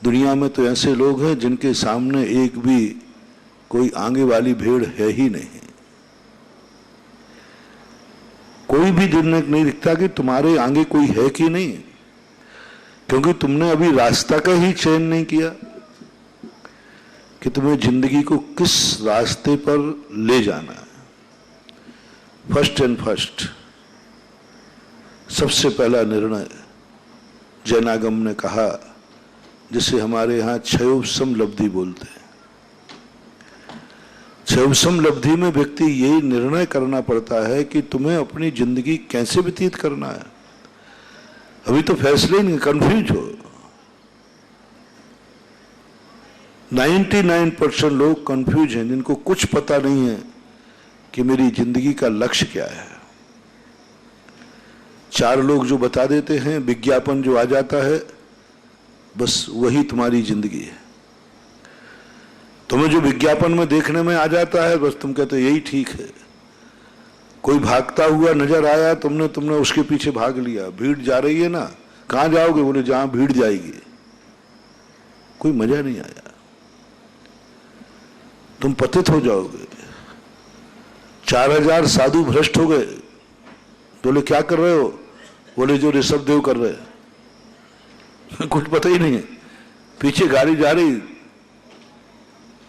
दुनिया में तो ऐसे लोग हैं जिनके सामने एक भी कोई आगे वाली भेड़ है ही नहीं। कोई भी दिन नहीं दिखता कि तुम्हारे आगे कोई है कि नहीं, क्योंकि तुमने अभी रास्ता का ही चयन नहीं किया कि तुम्हें जिंदगी को किस रास्ते पर ले जाना है। फर्स्ट एंड फर्स्ट, सबसे पहला निर्णय जैनागम ने कहा, जिसे हमारे यहां क्षयोपशम लब्धि बोलते हैं। क्षयोपशम लब्धि में व्यक्ति यही निर्णय करना पड़ता है कि तुम्हें अपनी जिंदगी कैसे व्यतीत करना है। अभी तो फैसले नहीं, कंफ्यूज हो। 99% लोग कंफ्यूज हैं, जिनको कुछ पता नहीं है कि मेरी जिंदगी का लक्ष्य क्या है। 4 लोग जो बता देते हैं, विज्ञापन जो आ जाता है, बस वही तुम्हारी जिंदगी है। तुम्हें जो विज्ञापन में देखने में आ जाता है, बस तुम कहते यही ठीक है। कोई भागता हुआ नजर आया, तुमने उसके पीछे भाग लिया। भीड़ जा रही है ना, कहां जाओगे? बोले जहां भीड़ जाएगी। कोई मजा नहीं आया, तुम पतित हो जाओगे। 4000 साधु भ्रष्ट हो गए। बोले क्या कर रहे हो? बोले जो ऋषभ देव कर रहे हैं। कुछ पता ही नहीं है। पीछे गाड़ी जा रही,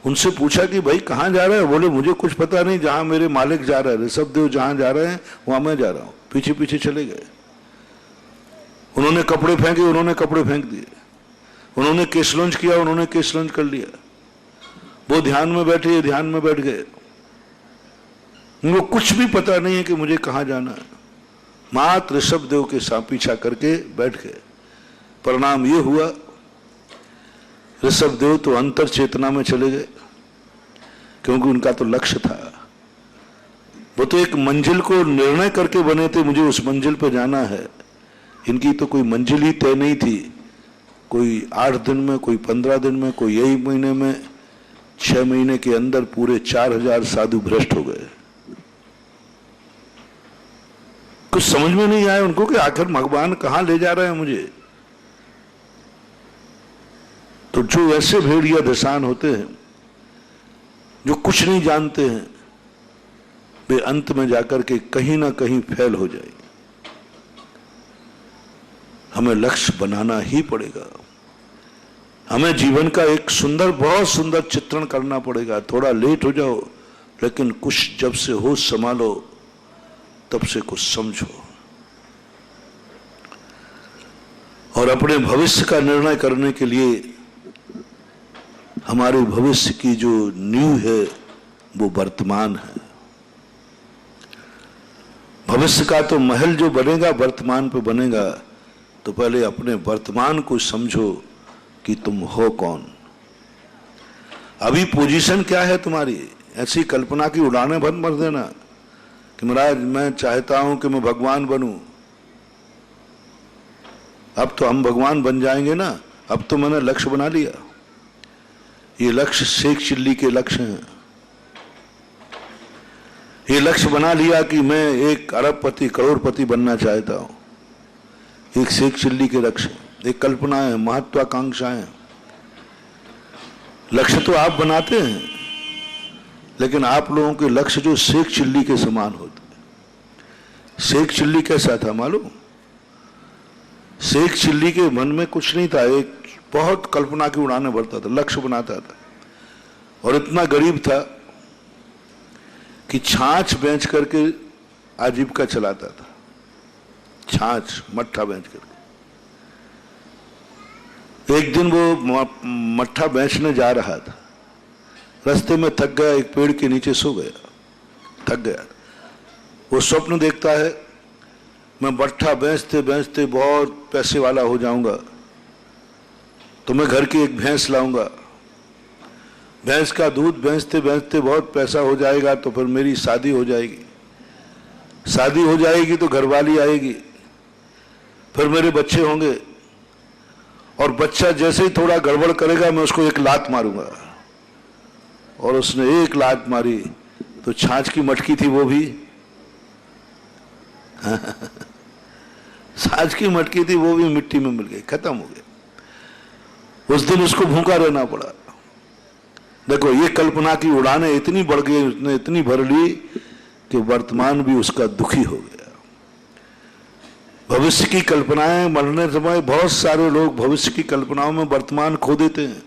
उनसे पूछा कि भाई कहां जा रहे हैं? बोले मुझे कुछ पता नहीं, जहां मेरे मालिक जा रहे हैं, ऋषभ देव जहां जा रहे हैं वहां मैं जा रहा हूं। पीछे पीछे चले गए। उन्होंने कपड़े फेंके, उन्होंने कपड़े फेंक दिए। उन्होंने केस लॉन्च किया, उन्होंने केस लॉन्च कर लिया। वो ध्यान में बैठे, ये ध्यान में बैठ गए। उनको कुछ भी पता नहीं है कि मुझे कहां जाना है। मात्र ऋषभ देव के साथ पीछा करके बैठ गए। परिणाम ये हुआ, ऋषभ देव तो अंतर चेतना में चले गए, क्योंकि उनका तो लक्ष्य था। वो तो एक मंजिल को निर्णय करके बने थे, मुझे उस मंजिल पर जाना है। इनकी तो कोई मंजिल ही तय नहीं थी। कोई 8 दिन में, कोई 15 दिन में, कोई यही महीने में, 6 महीने के अंदर पूरे 4000 साधु भ्रष्ट हो गए। कुछ समझ में नहीं आया उनको कि आखिर भगवान कहां ले जा रहे हैं मुझे। तो जो ऐसे भेड़िया दशान होते हैं, जो कुछ नहीं जानते हैं, वे अंत में जाकर के कहीं ना कहीं फेल हो जाएंगे। हमें लक्ष्य बनाना ही पड़ेगा। हमें जीवन का एक सुंदर, बहुत सुंदर चित्रण करना पड़ेगा। थोड़ा लेट हो जाओ, लेकिन कुछ जब से होश संभालो तब से कुछ समझो, और अपने भविष्य का निर्णय करने के लिए हमारे भविष्य की जो नींव है वो वर्तमान है। भविष्य का तो महल जो बनेगा वर्तमान पे बनेगा। तो पहले अपने वर्तमान को समझो कि तुम हो कौन। अभी पोजीशन क्या है तुम्हारी। ऐसी कल्पना की उड़ाने बंद मर देना कि महाराज मैं चाहता हूं कि मैं भगवान बनूं। अब तो हम भगवान बन जाएंगे ना। अब तो मैंने लक्ष्य बना लिया। ये लक्ष्य शेख चिल्ली के लक्ष्य हैं। ये लक्ष्य बना लिया कि मैं एक अरबपति, करोड़पति बनना चाहता हूं। एक शेख चिल्ली के लक्ष्य, एक कल्पना है, महत्वाकांक्षाएं। लक्ष्य तो आप बनाते हैं, लेकिन आप लोगों के लक्ष्य जो शेख चिल्ली के समान होते हैं। शेख चिल्ली कैसा था मालूम? शेख चिल्ली के मन में कुछ नहीं था। एक बहुत कल्पना की उड़ाने भरता था, लक्ष्य बनाता था, और इतना गरीब था कि छाछ बेच करके आजीविका चलाता था। छाछ, मट्ठा बेच करके। एक दिन वो मट्ठा बेचने जा रहा था, रास्ते में थक गया, एक पेड़ के नीचे सो गया, थक गया। वो स्वप्न देखता है, मैं मट्ठा बेचते बेचते बहुत पैसे वाला हो जाऊंगा, तो मैं घर की एक भैंस लाऊंगा। भैंस का दूध बेचते बेचते बहुत पैसा हो जाएगा, तो फिर मेरी शादी हो जाएगी। शादी हो जाएगी तो घरवाली आएगी, फिर मेरे बच्चे होंगे, और बच्चा जैसे ही थोड़ा गड़बड़ करेगा मैं उसको एक लात मारूंगा। और उसने एक लात मारी तो छाछ की मटकी थी वो भी छाछ की मटकी थी वो भी मिट्टी में मिल गई, खत्म हो गई। उस दिन उसको भूखा रहना पड़ा। देखो ये कल्पना की उड़ानें इतनी बढ़ गई, उसने इतनी भर ली कि वर्तमान भी उसका दुखी हो गया। भविष्य की कल्पनाएं, मरने समय बहुत सारे लोग भविष्य की कल्पनाओं में वर्तमान खो देते हैं,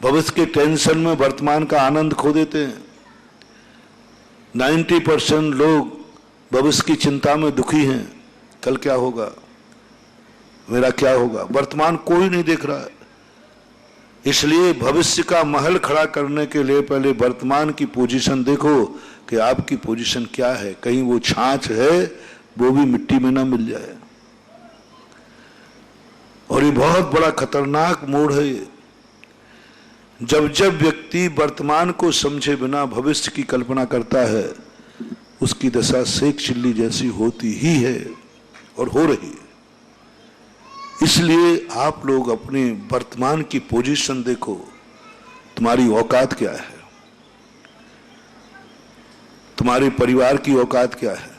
भविष्य के टेंशन में वर्तमान का आनंद खो देते हैं। 90% लोग भविष्य की चिंता में दुखी हैं, कल क्या होगा, मेरा क्या होगा, वर्तमान कोई नहीं देख रहा है। इसलिए भविष्य का महल खड़ा करने के लिए पहले वर्तमान की पोजीशन देखो कि आपकी पोजीशन क्या है, कहीं वो छाछ है वो भी मिट्टी में ना मिल जाए। और ये बहुत बड़ा खतरनाक मोड़ है ये। जब जब व्यक्ति वर्तमान को समझे बिना भविष्य की कल्पना करता है, उसकी दशा सेक चिल्ली जैसी होती ही है और हो रही है। इसलिए आप लोग अपने वर्तमान की पोजीशन देखो, तुम्हारी औकात क्या है, तुम्हारे परिवार की औकात क्या है,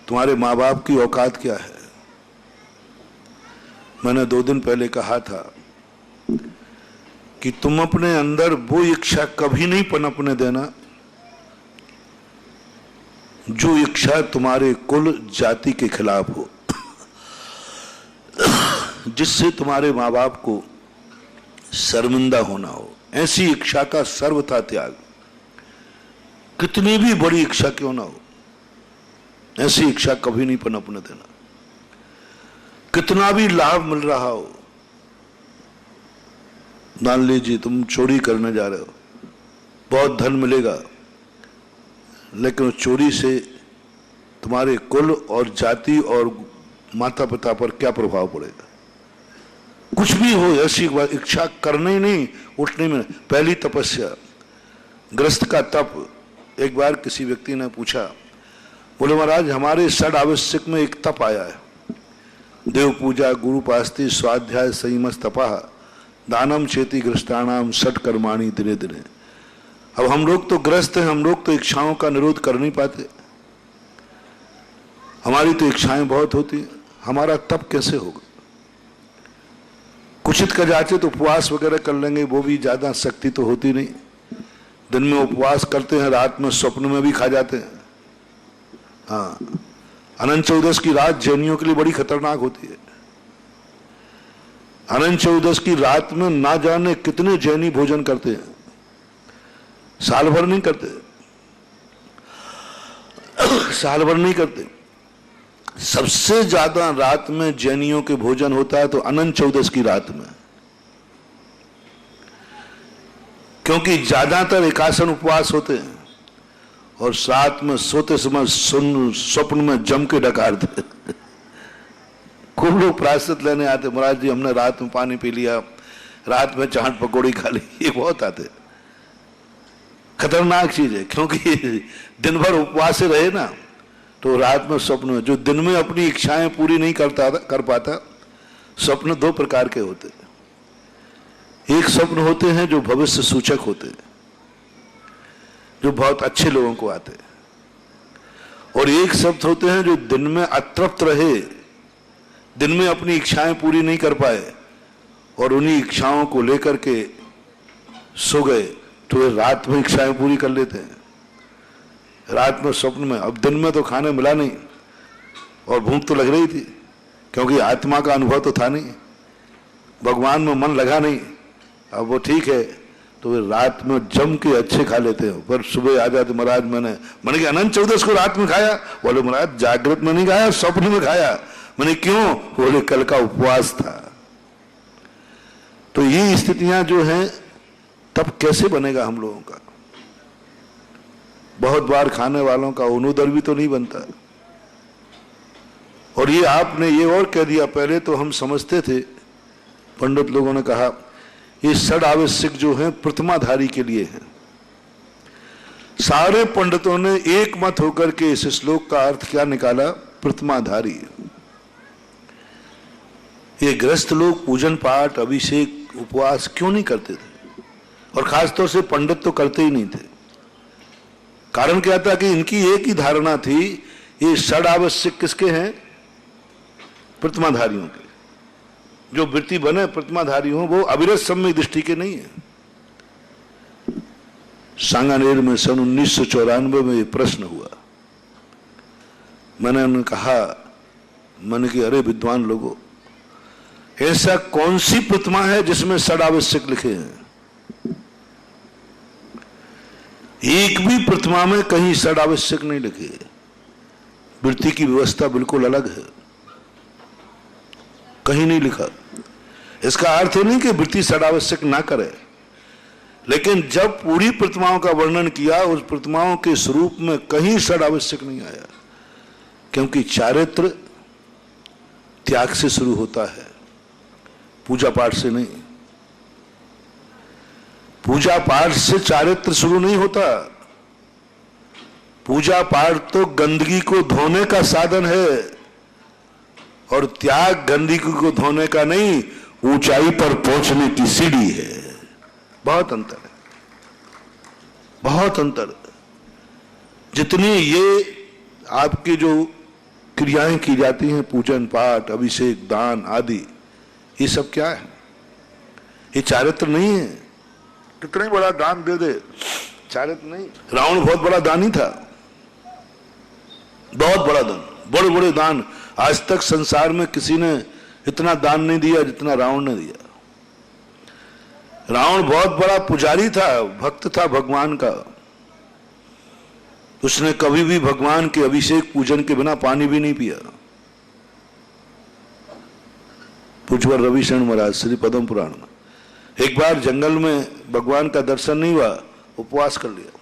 तुम्हारे माँ बाप की औकात क्या है। मैंने 2 दिन पहले कहा था कि तुम अपने अंदर वो इच्छा कभी नहीं पनपने देना जो इच्छा तुम्हारे कुल जाति के खिलाफ हो, जिससे तुम्हारे माँ बाप को शर्मिंदा होना हो। ऐसी इच्छा का सर्वथा त्याग, कितनी भी बड़ी इच्छा क्यों ना हो, ऐसी इच्छा कभी नहीं पनपने देना। कितना भी लाभ मिल रहा हो, मान लीजिए तुम चोरी करने जा रहे हो, बहुत धन मिलेगा, लेकिन उस चोरी से तुम्हारे कुल और जाति और माता पिता पर क्या प्रभाव पड़ेगा। कुछ भी हो, ऐसी इच्छा करने ही नहीं, उठने में। पहली तपस्या ग्रस्त का तप। एक बार किसी व्यक्ति ने पूछा, बोले महाराज हमारे षड आवश्यक में एक तप आया है, देव पूजा, गुरु पास्ति, स्वाध्याय, संयमस तपा, दानम चेति ग्रस्तानाम षट कर्माणि दिने दिने। अब हम लोग तो ग्रस्त हैं, हम लोग तो इच्छाओं का निरोध कर नहीं पाते, हमारी तो इच्छाएं बहुत होती हैं, हमारा तप कैसे होगा। कुछित का जाचे तो उपवास वगैरह कर लेंगे, वो भी ज्यादा शक्ति तो होती नहीं। दिन में उपवास करते हैं, रात में स्वप्न में भी खा जाते हैं। हाँ, अनंत चौदस की रात जैनियों के लिए बड़ी खतरनाक होती है। अनंत चौदस की रात में ना जाने कितने जैनी भोजन करते हैं, साल भर नहीं करते, साल भर नहीं करते। सबसे ज्यादा रात में जैनियों के भोजन होता है तो अनंत चौदस की रात में, क्योंकि ज्यादातर एकासन उपवास होते हैं और साथ में सोते समय स्वप्न में जम के डकारते। खूब लोग प्रायश्चित लेने आते, महाराज जी हमने रात में पानी पी लिया, रात में चाट पकौड़ी खा ली, ये बहुत आते। खतरनाक चीज है, क्योंकि दिन भर उपवास से रहे ना, तो रात में स्वप्न में, जो दिन में अपनी इच्छाएं पूरी नहीं कर पाता, स्वप्न 2 प्रकार के होते हैं। एक स्वप्न होते हैं जो भविष्य सूचक होते हैं, जो बहुत अच्छे लोगों को आते हैं, और एक शब्द होते हैं जो दिन में अतृप्त रहे, दिन में अपनी इच्छाएं पूरी नहीं कर पाए और उन्हीं इच्छाओं को लेकर के सो गए, तो वे रात में इच्छाएं पूरी कर लेते हैं, रात में स्वप्न में। अब दिन में तो खाने मिला नहीं और भूख तो लग रही थी, क्योंकि आत्मा का अनुभव तो था नहीं, भगवान में मन लगा नहीं। अब वो ठीक है, तो वे रात में जम के अच्छे खा लेते हैं, पर सुबह आ जाते, महाराज मैंने कहा अनंत चौदस को रात में खाया। बोले महाराज जागृत में नहीं खाया, स्वप्न में खाया। मैंने क्यों? बोले कल का उपवास था। तो ये स्थितियां जो हैं, तब कैसे बनेगा हम लोगों का। बहुत बार खाने वालों का अरुणोदय भी तो नहीं बनता। और ये आपने ये और कह दिया, पहले तो हम समझते थे, पंडित लोगों ने कहा ये षड आवश्यक जो है प्रतिमाधारी के लिए है। सारे पंडितों ने एक मत होकर के इस श्लोक का अर्थ क्या निकाला? प्रतिमाधारी। ये ग्रस्त लोग पूजन पाठ, अभिषेक, उपवास क्यों नहीं करते थे? और खासतौर से पंडित तो करते ही नहीं थे। कारण क्या था कि इनकी एक ही धारणा थी, ये षड आवश्यक किसके हैं? प्रतिमाधारियों के। जो वृत्ति बने प्रतिमाधारी हो वो अविरत सम्यक दृष्टि के नहीं है। सांगानेर में सन 1994 में ये प्रश्न हुआ। मैंने उन्हें कहा, मैंने कि अरे विद्वान लोगों, ऐसा कौन सी प्रतिमा है जिसमें षडावश्यक लिखे हैं? एक भी प्रतिमा में कहीं षडावश्यक नहीं लिखे। वृत्ति की व्यवस्था बिल्कुल अलग है, कहीं नहीं लिखा। इसका अर्थ नहीं कि वृत्ति षडावश्यक ना करे, लेकिन जब पूरी प्रतिमाओं का वर्णन किया, उस प्रतिमाओं के स्वरूप में कहीं षडावश्यक नहीं आया, क्योंकि चारित्र त्याग से शुरू होता है, पूजा पाठ से नहीं। पूजा पाठ से चारित्र शुरू नहीं होता। पूजा पाठ तो गंदगी को धोने का साधन है, और त्याग गंदगी को धोने का नहीं, ऊंचाई पर पहुंचने की सीढ़ी है। बहुत अंतर है, बहुत अंतर। जितनी ये आपकी जो क्रियाएं की जाती हैं, पूजन पाठ, अभिषेक, दान आदि, ये सब क्या है? ये चारित्र नहीं है। कितना ही बड़ा दान दे दे, चारित्र नहीं। रावण बहुत बड़ा दानी था, बहुत बड़ा दान, बड़े बड़े दान। आज तक संसार में किसी ने इतना दान नहीं दिया जितना रावण ने दिया। रावण बहुत बड़ा पुजारी था, भक्त था भगवान का। उसने कभी भी भगवान के अभिषेक पूजन के बिना पानी भी नहीं पिया। पूज्यवर रविशरण महाराज श्री पद्म पुराण में एक बार जंगल में भगवान का दर्शन नहीं हुआ, उपवास कर लिया,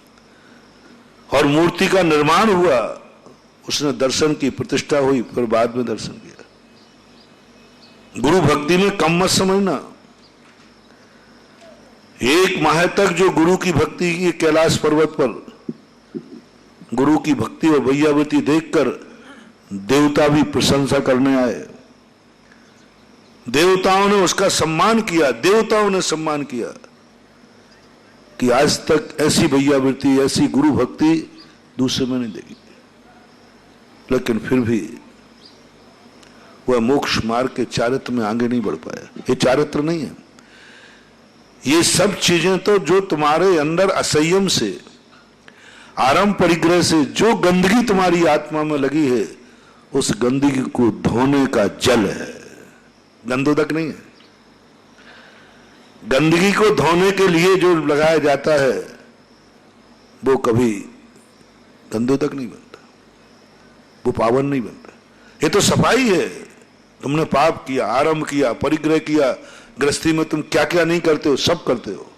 और मूर्ति का निर्माण हुआ। उसने दर्शन की, प्रतिष्ठा हुई, फिर बाद में दर्शन किया। गुरु भक्ति में कम मत समझना। एक माह तक जो गुरु की भक्ति की, कैलाश पर्वत पर गुरु की भक्ति और वैयावृत्ति देखकर देवता भी प्रशंसा करने आए। देवताओं ने उसका सम्मान किया, देवताओं ने सम्मान किया कि आज तक ऐसी वैयावृत्ति, ऐसी गुरु भक्ति दूसरे में नहीं देखी। लेकिन फिर भी वह मोक्ष मार्ग के चारित्र में आगे नहीं बढ़ पाया। ये चारित्र नहीं है। ये सब चीजें तो जो तुम्हारे अंदर असंयम से, आरंभ परिग्रह से जो गंदगी तुम्हारी आत्मा में लगी है, उस गंदगी को धोने का जल है, गंदोदक नहीं है। गंदगी को धोने के लिए जो लगाया जाता है वो कभी गंदोदक नहीं बनता, वो पावन नहीं बनता। ये तो सफाई है। तुमने पाप किया, आरंभ किया, परिग्रह किया, गृहस्थी में तुम क्या क्या नहीं करते हो, सब करते हो,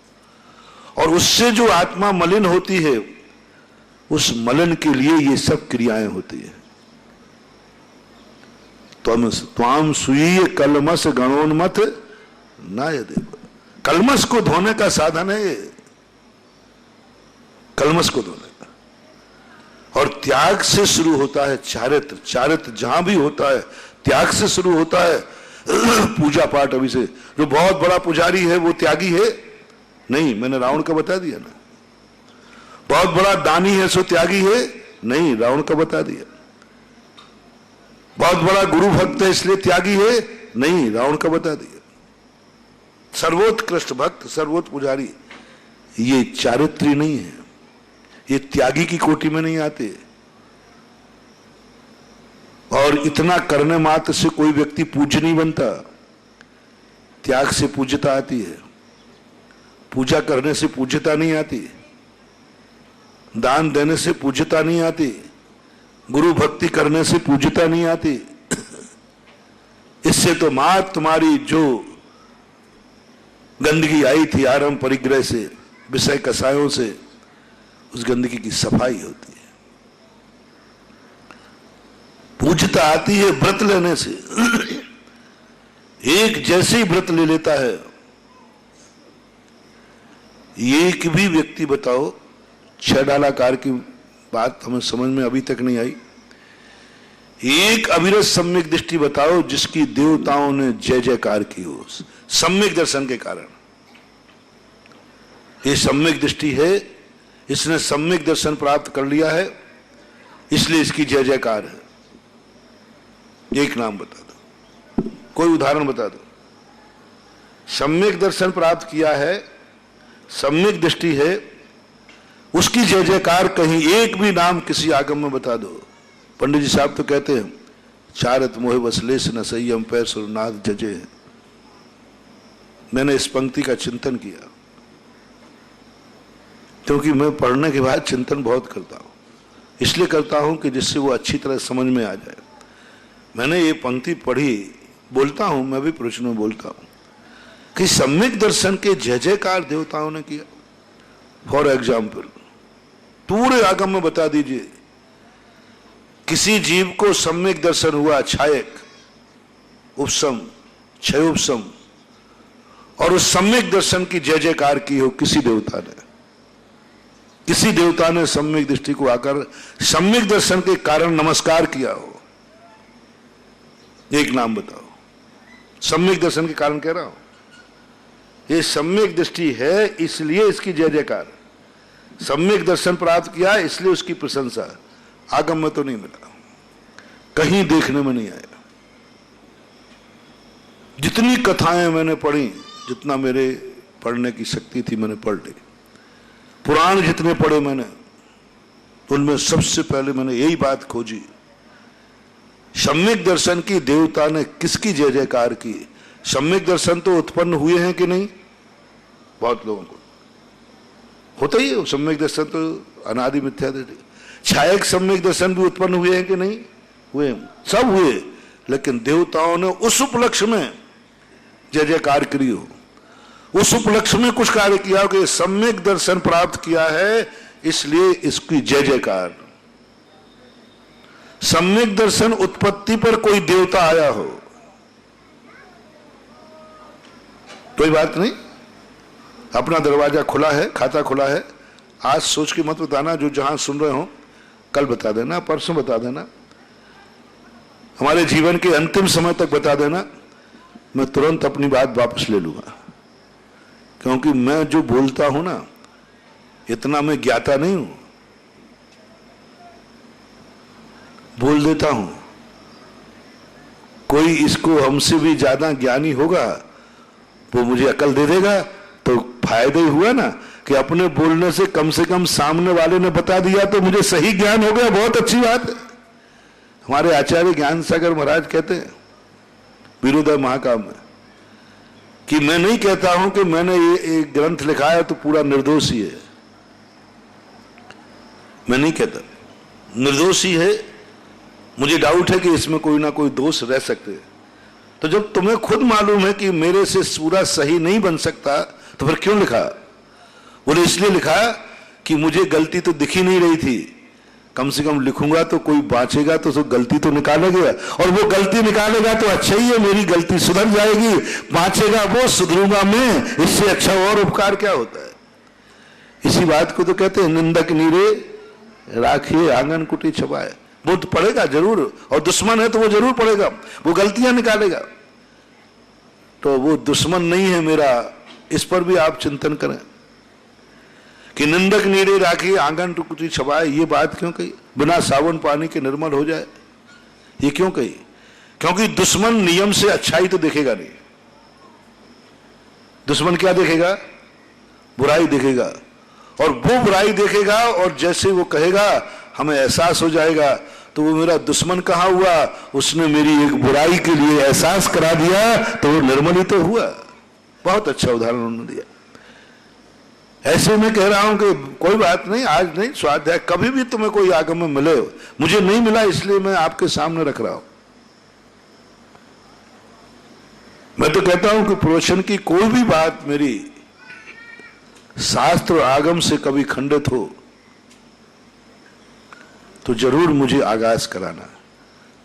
और उससे जो आत्मा मलिन होती है, उस मलिन के लिए ये सब क्रियाएं होती है। त्वाम सुई कलमस गणोन्मत ना यदि। कलमस को धोने का साधन है ये, कलमस को धोने का। और त्याग से शुरू होता है चारित्र। चारित्र जहां भी होता है त्याग से शुरू होता है। पूजा पाठ अभी से, जो बहुत बड़ा पुजारी है वो त्यागी है नहीं, मैंने रावण का बता दिया ना। बहुत बड़ा दानी है सो त्यागी है नहीं, रावण का बता दिया। बहुत बड़ा गुरु भक्त है इसलिए त्यागी है नहीं, रावण का बता दिया। सर्वोत्कृष्ट भक्त, सर्वोत्त पुजारी, ये चारित्री नहीं है, ये त्यागी की कोटि में नहीं आते। और इतना करने मात्र से कोई व्यक्ति पूज्य नहीं बनता। त्याग से पूज्यता आती है, पूजा करने से पूज्यता नहीं आती, दान देने से पूज्यता नहीं आती, गुरु भक्ति करने से पूज्यता नहीं आती। इससे तो मात्र तुम्हारी जो गंदगी आई थी आरंभ परिग्रह से, विषय कसायों से, उस गंदगी की सफाई होती है। पूज्यता आती है व्रत लेने से। एक जैसे ही व्रत ले लेता है, एक भी व्यक्ति बताओ, 6 डालाकार की बात हमें समझ में अभी तक नहीं आई, एक अविरत सम्यक दृष्टि बताओ जिसकी देवताओं ने जय जयकार की हो, सम्यक दर्शन के कारण। ये सम्यक दृष्टि है, इसने सम्यक दर्शन प्राप्त कर लिया है, इसलिए इसकी जय जयकार है। एक नाम बता दो, कोई उदाहरण बता दो। सम्यक दर्शन प्राप्त किया है, सम्यक दृष्टि है, उसकी जय जयकार कहीं एक भी नाम किसी आगम में बता दो। पंडित जी साहब तो कहते हैं चारत मोहे वसलेस न संयम पैर सुरनाथ जजे। मैंने इस पंक्ति का चिंतन किया क्योंकि मैं पढ़ने के बाद चिंतन बहुत करता हूं, इसलिए करता हूं कि जिससे वो अच्छी तरह समझ में आ जाए। मैंने ये पंक्ति पढ़ी, बोलता हूं, मैं भी प्रवचन में बोलता हूं कि सम्यक दर्शन के जय जयकार देवताओं ने किया। फॉर एग्जाम्पल पूरे आगम में बता दीजिए किसी जीव को सम्यक दर्शन हुआ, छायक, उपसम, क्षयोपसम, और उस सम्यक दर्शन की जय जयकार की हो किसी देवता ने, किसी देवता ने सम्यक दृष्टि को आकर सम्यक दर्शन के कारण नमस्कार किया हो, एक नाम बताओ। सम्यक दर्शन के कारण कह रहा हूं, ये सम्यक दृष्टि है इसलिए इसकी जय जयकार, सम्यक दर्शन प्राप्त किया इसलिए उसकी प्रशंसा। आगम में तो नहीं मिला, कहीं देखने में नहीं आया। जितनी कथाएं मैंने पढ़ी, जितना मेरे पढ़ने की शक्ति थी मैंने पढ़ ली। पुराण जितने पढ़े मैंने, उनमें सबसे पहले मैंने यही बात खोजी, सम्यक दर्शन की देवता ने किसकी जय जयकार की। सम्यक दर्शन तो उत्पन्न हुए हैं कि नहीं, बहुत लोगों को होता ही है सम्यक दर्शन, तो अनादि मिथ्या दृष्टि। छायक सम्यक दर्शन भी उत्पन्न हुए हैं कि नहीं हुए, सब हुए, लेकिन देवताओं ने उस उपलक्ष्य में जय जयकार करी हो, उस उपलक्ष्य में कुछ कार्य किया हो कि सम्यक दर्शन प्राप्त किया है इसलिए इसकी जय जयकार। सम्यक दर्शन उत्पत्ति पर कोई देवता आया हो, कोई बात नहीं, अपना दरवाजा खुला है, खाता खुला है। आज सोच के मत बताना, जो जहां सुन रहे हो कल बता देना, परसों बता देना, हमारे जीवन के अंतिम समय तक बता देना, मैं तुरंत अपनी बात वापस ले लूंगा। क्योंकि मैं जो बोलता हूं ना, इतना मैं ज्ञाता नहीं हूं, बोल देता हूं। कोई इसको हमसे भी ज्यादा ज्ञानी होगा, वो मुझे अकल दे देगा, तो फायदा ही हुआ ना कि अपने बोलने से कम सामने वाले ने बता दिया तो मुझे सही ज्ञान हो गया, बहुत अच्छी बात है। हमारे आचार्य ज्ञान सागर महाराज कहते हैं वीरोदय महाकाव्य में कि मैं नहीं कहता हूं कि मैंने ये एक ग्रंथ लिखा है तो पूरा निर्दोष ही है, मैं नहीं कहता निर्दोष ही है, मुझे डाउट है कि इसमें कोई ना कोई दोष रह सकते हैं। तो जब तुम्हें खुद मालूम है कि मेरे से पूरा सही नहीं बन सकता तो फिर क्यों लिखा? बोले इसलिए लिखा कि मुझे गलती तो दिखी नहीं रही थी, कम से कम लिखूंगा तो कोई बाँचेगा तो गलती तो निकालेगा, और वो गलती निकालेगा तो अच्छा ही है, मेरी गलती सुधर जाएगी, बाँचेगा वो, सुधरूंगा मैं, इससे अच्छा और उपकार क्या होता है। इसी बात को तो कहते हैं निंदक नीरे राखिए आंगन कुटी छपाए। वो तो पढ़ेगा जरूर, और दुश्मन है तो वो जरूर पढ़ेगा, वो गलतियां निकालेगा, तो वो दुश्मन नहीं है मेरा। इस पर भी आप चिंतन करें कि निंदक नीरे राखी आंगन टुकड़ी छपाए, ये बात क्यों कही? बिना सावन पानी के निर्मल हो जाए, ये क्यों कही? क्योंकि दुश्मन नियम से अच्छाई तो देखेगा नहीं, दुश्मन क्या देखेगा? बुराई देखेगा, और वो बुराई देखेगा और जैसे वो कहेगा हमें एहसास हो जाएगा, तो वो मेरा दुश्मन कहाँ हुआ, उसने मेरी एक बुराई के लिए एहसास करा दिया तो वो निर्मल ही तो हुआ। बहुत अच्छा उदाहरण उन्होंने दिया। ऐसे मैं कह रहा हूं कि कोई बात नहीं, आज नहीं, स्वाध्याय कभी भी तुम्हें कोई आगम में मिले, मुझे नहीं मिला इसलिए मैं आपके सामने रख रहा हूं। मैं तो कहता हूं कि प्रवचन की कोई भी बात मेरी शास्त्र आगम से कभी खंडित हो तो जरूर मुझे आगाज कराना,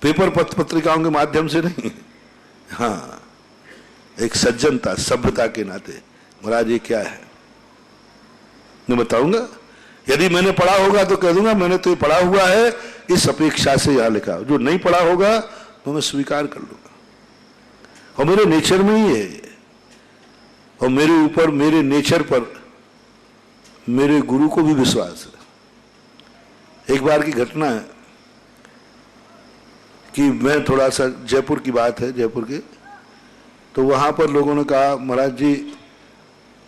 पेपर पत्रिकाओं के माध्यम से नहीं, हाँ एक सज्जनता सभ्यता के नाते, महाराज ये क्या है मैं बताऊंगा। यदि मैंने पढ़ा होगा तो कह दूंगा मैंने तो ये पढ़ा हुआ है, इस अपेक्षा से यहां लिखा। जो नहीं पढ़ा होगा तो मैं स्वीकार कर लूंगा, और मेरे नेचर में ही है, और मेरे ऊपर, मेरे नेचर पर मेरे गुरु को भी विश्वास है। एक बार की घटना है कि मैं थोड़ा सा, जयपुर की बात है, जयपुर के तो वहां पर लोगों ने कहा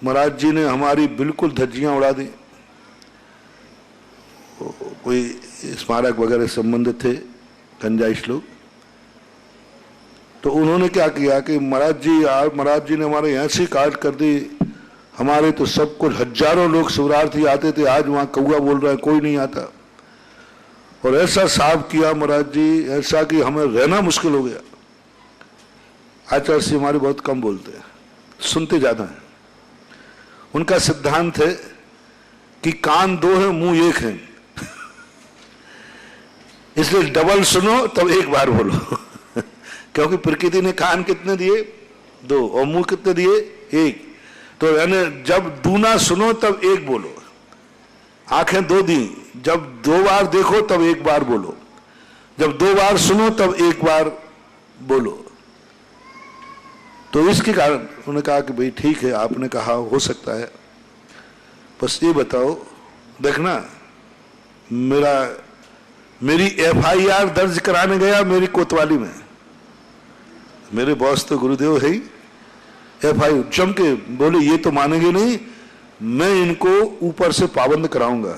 महाराज जी ने हमारी बिल्कुल धज्जियां उड़ा दी। कोई स्मारक वगैरह संबंधित थे गंजाइश लोग, तो उन्होंने क्या किया कि महाराज जी ने हमारे ऐसी काट कर दी, हमारे तो सब कुछ हजारों लोग शिवरार्थी आते थे, आज वहां कौआ बोल रहा है कोई नहीं आता। और ऐसा साफ किया महाराज जी, ऐसा कि हमें रहना मुश्किल हो गया। आचार्य जी हमारे बहुत कम बोलते हैं, सुनते ज्यादा हैं। उनका सिद्धांत है कि कान दो है मुंह एक है, इसलिए डबल सुनो तब एक बार बोलो। क्योंकि प्रकृति ने कान कितने दिए? 2, और मुंह कितने दिए? 1। तो यानी जब दूना सुनो तब एक बोलो। आंखें 2 दी, जब 2 बार देखो तब 1 बार बोलो, जब 2 बार सुनो तब 1 बार बोलो। तो इसके कारण उन्होंने कहा कि भाई ठीक है, आपने कहा हो सकता है, बस ये बताओ, देखना मेरी FIR दर्ज कराने गया मेरी कोतवाली में, मेरे बॉस तो गुरुदेव है ही, FIR जम के बोले ये तो मानेंगे नहीं, मैं इनको ऊपर से पाबंद कराऊंगा।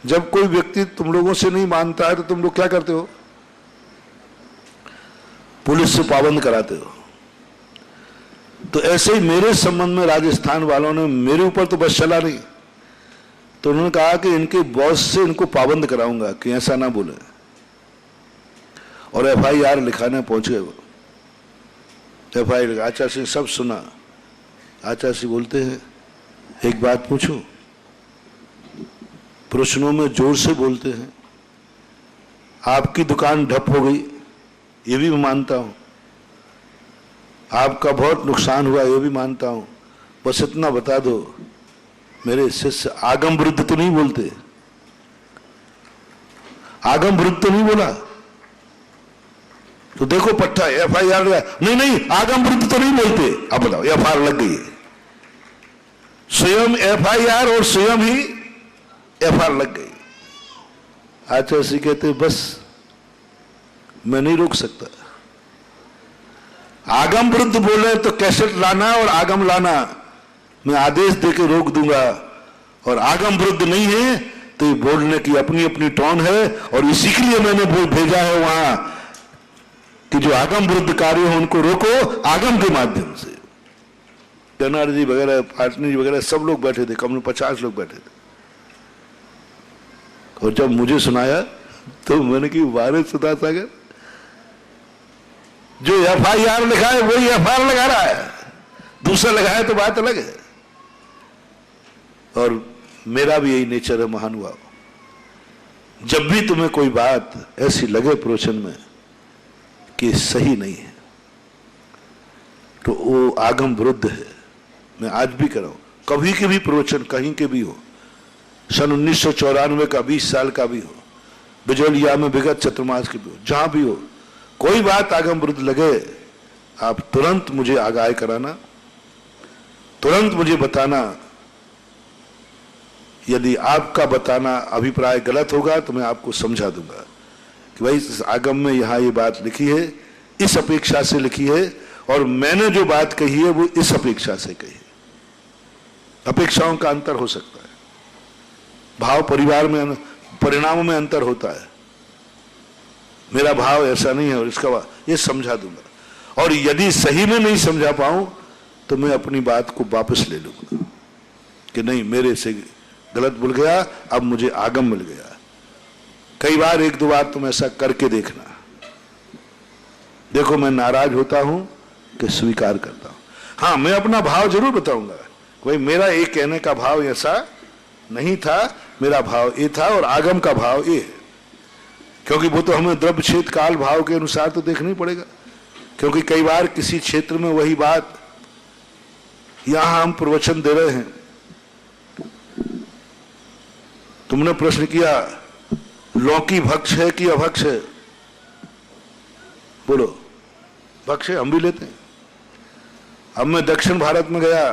जब कोई व्यक्ति तुम लोगों से नहीं मानता है तो तुम लोग क्या करते हो? पुलिस से पाबंद कराते हो। तो ऐसे ही मेरे संबंध में राजस्थान वालों ने मेरे ऊपर तो बस चला नहीं, तो उन्होंने कहा कि इनके बॉस से इनको पाबंद कराऊंगा कि ऐसा ना बोले, और FIR लिखाने पहुंच गए वो। FIR आचार्य सिंह सब सुना। आचार्य सिंह बोलते हैं एक बात पूछूं? प्रश्नों में जोर से बोलते हैं। आपकी दुकान ठप हो गई ये भी मैं मानता हूं, आपका बहुत नुकसान हुआ ये भी मानता हूं, बस इतना बता दो मेरे शिष्य आगम विरुद्ध तो नहीं बोलते? आगम विरुद्ध तो नहीं बोला? तो देखो पट्टा FIR नहीं आगम विरुद्ध तो नहीं बोलते। अब बताओ FIR लग गई, स्वयं FIR और स्वयं ही FIR लग गई। आचार्य जी कहते बस मैं नहीं रोक सकता। आगम विरुद्ध बोले तो कैसेट लाना और आगम लाना मैं आदेश देके रोक दूंगा, और आगम विरुद्ध नहीं है तो ये बोलने की अपनी अपनी टोन है, और इसी के लिए मैंने भेजा है वहां कि जो आगम विरुद्ध कार्य हो उनको रोको आगम के माध्यम से। जनार्द जी वगैरह, पाटनी जी वगैरह सब लोग बैठे थे, कम 50 लोग बैठे थे। और जब मुझे सुनाया तो मैंने कि वारे सुधा सागर, जो FIR लिखा है वही FIR लगा रहा है, दूसरा लगाया तो बात अलग है। और मेरा भी यही नेचर है महानुभाव, जब भी तुम्हें कोई बात ऐसी लगे प्रवचन में कि सही नहीं है तो वो आगम विरुद्ध है। मैं आज भी कर रहा हूं, कभी के भी प्रवचन कहीं के भी हो, सन 1994 का 20 साल का भी हो, बिजोलिया में विगत चतुर्मास के भी हो, जहां भी हो, कोई बात आगम विरुद्ध लगे आप तुरंत मुझे आगाह कराना, तुरंत मुझे बताना। यदि आपका बताना अभिप्राय गलत होगा तो मैं आपको समझा दूंगा कि भाई इस आगम में यहां ये बात लिखी है, इस अपेक्षा से लिखी है, और मैंने जो बात कही है वो इस अपेक्षा से कही है। अपेक्षाओं का अंतर हो सकता है, भाव परिवार में परिणामों में अंतर होता है। मेरा भाव ऐसा नहीं है और इसका ये समझा दूंगा, और यदि सही में नहीं समझा पाऊं तो मैं अपनी बात को वापस ले लूंगा कि नहीं मेरे से गलत भूल गया, अब मुझे आगम मिल गया। कई बार 1-2 बार तुम ऐसा करके देखना, देखो मैं नाराज होता हूं कि स्वीकार करता हूं। हाँ, मैं अपना भाव जरूर बताऊंगा, भाई मेरा एक कहने का भाव ऐसा नहीं था, मेरा भाव ये था और आगम का भाव ये है, क्योंकि वो तो हमें द्रव्य क्षेत्र काल भाव के अनुसार तो देखना ही पड़ेगा। क्योंकि कई बार किसी क्षेत्र में वही बात, यहां हम प्रवचन दे रहे हैं, तुमने प्रश्न किया लौकी भक्ष है कि अभक्ष है, बोलो भक्ष है, हम भी लेते हैं। अब मैं दक्षिण भारत में गया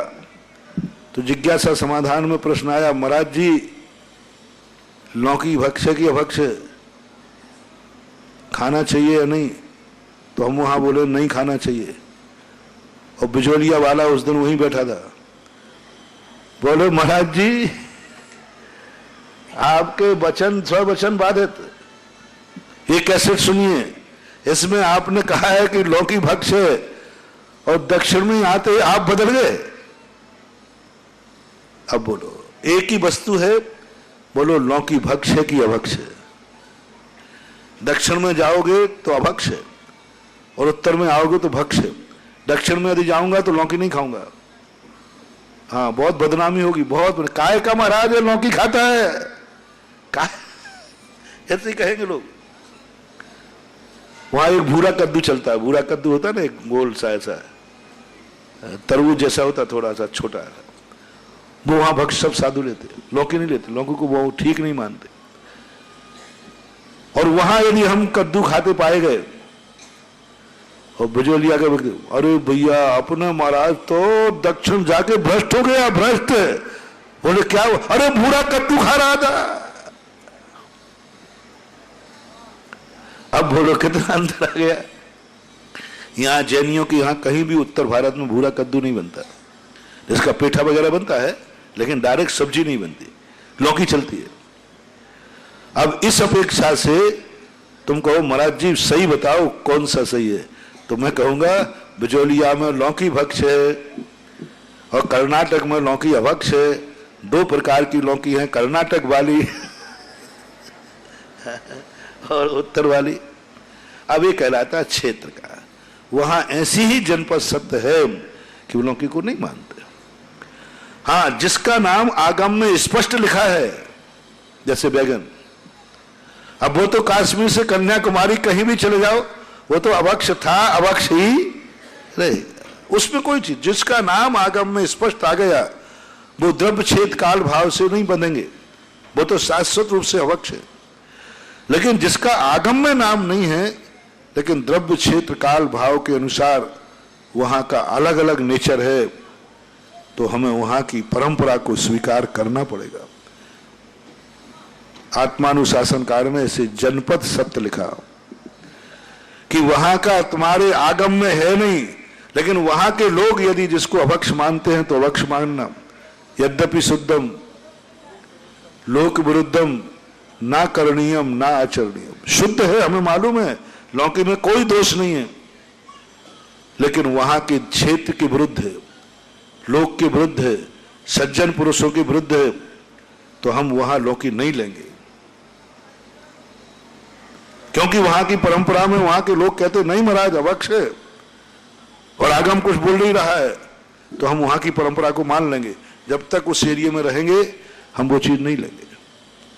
तो जिज्ञासा समाधान में प्रश्न आया, महाराज जी लौकी भक्ष है कि अभक्ष है, खाना चाहिए या नहीं? तो हम वहां बोले नहीं खाना चाहिए। और बिजोलिया वाला उस दिन वहीं बैठा था। बोले महाराज जी आपके वचन स्ववचन बाधित, ये कैसे सुनिए, इसमें आपने कहा है कि लौकी भक्ष है और दक्षिण में आते आप बदल गए। अब बोलो एक ही वस्तु है, बोलो लौकी भक्ष है कि अभक्ष है? दक्षिण में जाओगे तो अभक्ष है और उत्तर में आओगे तो भक्ष है। दक्षिण में यदि जाऊंगा तो लौकी नहीं खाऊंगा, हाँ बहुत बदनामी होगी, बहुत काय का महाराज है लौकी खाता है, काय ऐसे ही कहेंगे लोग। वहां एक भूरा कद्दू चलता है, भूरा कद्दू होता है ना, एक गोल सा ऐसा तरबूज जैसा होता है, थोड़ा सा छोटा है, वो वहां भक्ष सब साधु लेते, लौकी नहीं लेते, लौकी को वो ठीक नहीं मानते। और वहां यदि हम कद्दू खाते पाए गए और बिजोलिया के व्यक्ति, अरे भैया अपने महाराज तो दक्षिण जाके भ्रष्ट हो गया, भ्रष्ट। बोले क्या हुआ? अरे भूरा कद्दू खा रहा था। अब बोलो कितना अंतर आ गया। यहां जैनियों के यहां कहीं भी उत्तर भारत में भूरा कद्दू नहीं बनता, इसका पेठा वगैरह बनता है लेकिन डायरेक्ट सब्जी नहीं बनती, लौकी चलती है। अब इस अपेक्षा से तुम कहो महाराज जी सही बताओ कौन सा सही है, तो मैं कहूंगा बिजोलिया में लौकी भक्ष है और कर्नाटक में लौकी अभक्ष है। दो प्रकार की लौकी है, कर्नाटक वाली और उत्तर वाली। अब ये कहलाता है क्षेत्र का। वहां ऐसी ही जनपद सत्य है कि वो लौकी को नहीं मानते। हाँ, जिसका नाम आगम में स्पष्ट लिखा है, जैसे बैगन, अब वो तो कश्मीर से कन्याकुमारी कहीं भी चले जाओ वो तो अभक्ष था, अभक्ष ही रहेगा। उसमें कोई चीज जिसका नाम आगम में स्पष्ट आ गया वो द्रव्य छेद काल भाव से नहीं बंधेंगे, वो तो शाश्वत रूप से अभक्ष है। लेकिन जिसका आगम में नाम नहीं है लेकिन द्रव्य क्षेत्र काल भाव के अनुसार वहां का अलग अलग नेचर है, तो हमें वहां की परंपरा को स्वीकार करना पड़ेगा। आत्मानुशासनकार ने इसे जनपद सत्य लिखा कि वहां का तुम्हारे आगम में है नहीं, लेकिन वहां के लोग यदि जिसको अभक्ष मानते हैं तो अभक्ष मानना। यद्यपि शुद्धम लोक विरुद्धम ना करणीयम ना आचरणीयम, शुद्ध है हमें मालूम है, लौकी में कोई दोष नहीं है, लेकिन वहां के क्षेत्र के विरुद्ध है, लोक के विरुद्ध है, सज्जन पुरुषों के विरुद्ध है, तो हम वहां लौकी नहीं लेंगे। क्योंकि वहां की परंपरा में वहां के लोग कहते नहीं महाराज अभक्ष है और आगम कुछ बोल नहीं रहा है, तो हम वहां की परंपरा को मान लेंगे। जब तक उस एरिया में रहेंगे हम वो चीज नहीं लेंगे,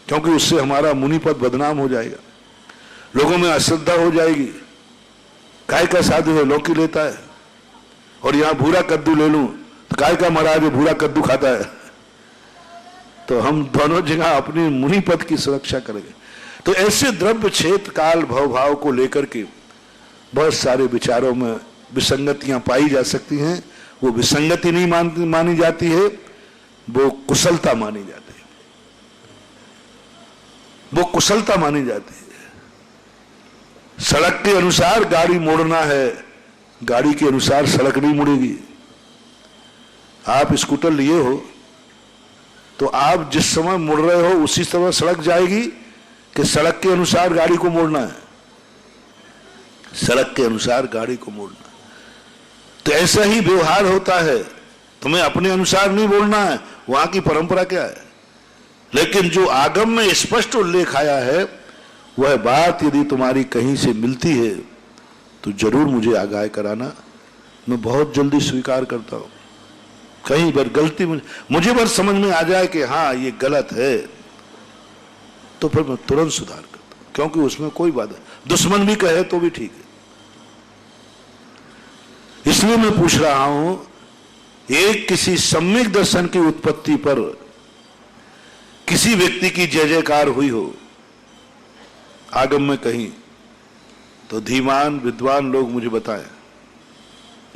क्योंकि उससे हमारा मुनिपद बदनाम हो जाएगा, लोगों में अश्रद्धा हो जाएगी। काय का साधु है लौकी लेता है और यहां भूरा कद्दू ले लूं तो काय का महाराज भूरा कद्दू खाता है, तो हम दोनों जगह अपनी मुनिपद की सुरक्षा करेंगे। तो ऐसे द्रव्य क्षेत्र काल भव को लेकर के बहुत सारे विचारों में विसंगतियां पाई जा सकती हैं। वो विसंगति नहीं मानी जाती है, वो कुशलता मानी जाती है, वो कुशलता मानी जाती है। सड़क के अनुसार गाड़ी मोड़ना है, गाड़ी के अनुसार सड़क नहीं मुड़ेगी। आप स्कूटर लिए हो तो आप जिस समय मुड़ रहे हो उसी समय सड़क जाएगी कि सड़क के अनुसार गाड़ी को मोड़ना है? सड़क के अनुसार गाड़ी को मोड़ना। तो ऐसा ही व्यवहार होता है, तुम्हें अपने अनुसार नहीं बोलना है, वहां की परंपरा क्या है। लेकिन जो आगम में स्पष्ट उल्लेख आया है वह बात यदि तुम्हारी कहीं से मिलती है तो जरूर मुझे आगाह कराना, मैं बहुत जल्दी स्वीकार करता हूं। कहीं बार गलती मुझे बस समझ में आ जाए कि हाँ ये गलत है, तो फिर मैं तुरंत सुधार करता हूं, क्योंकि उसमें कोई बात है, दुश्मन भी कहे तो भी ठीक है। इसलिए मैं पूछ रहा हूं, एक किसी सम्यक दर्शन की उत्पत्ति पर किसी व्यक्ति की जय जयकार हुई हो आगम में कहीं, तो धीमान विद्वान लोग मुझे बताएं।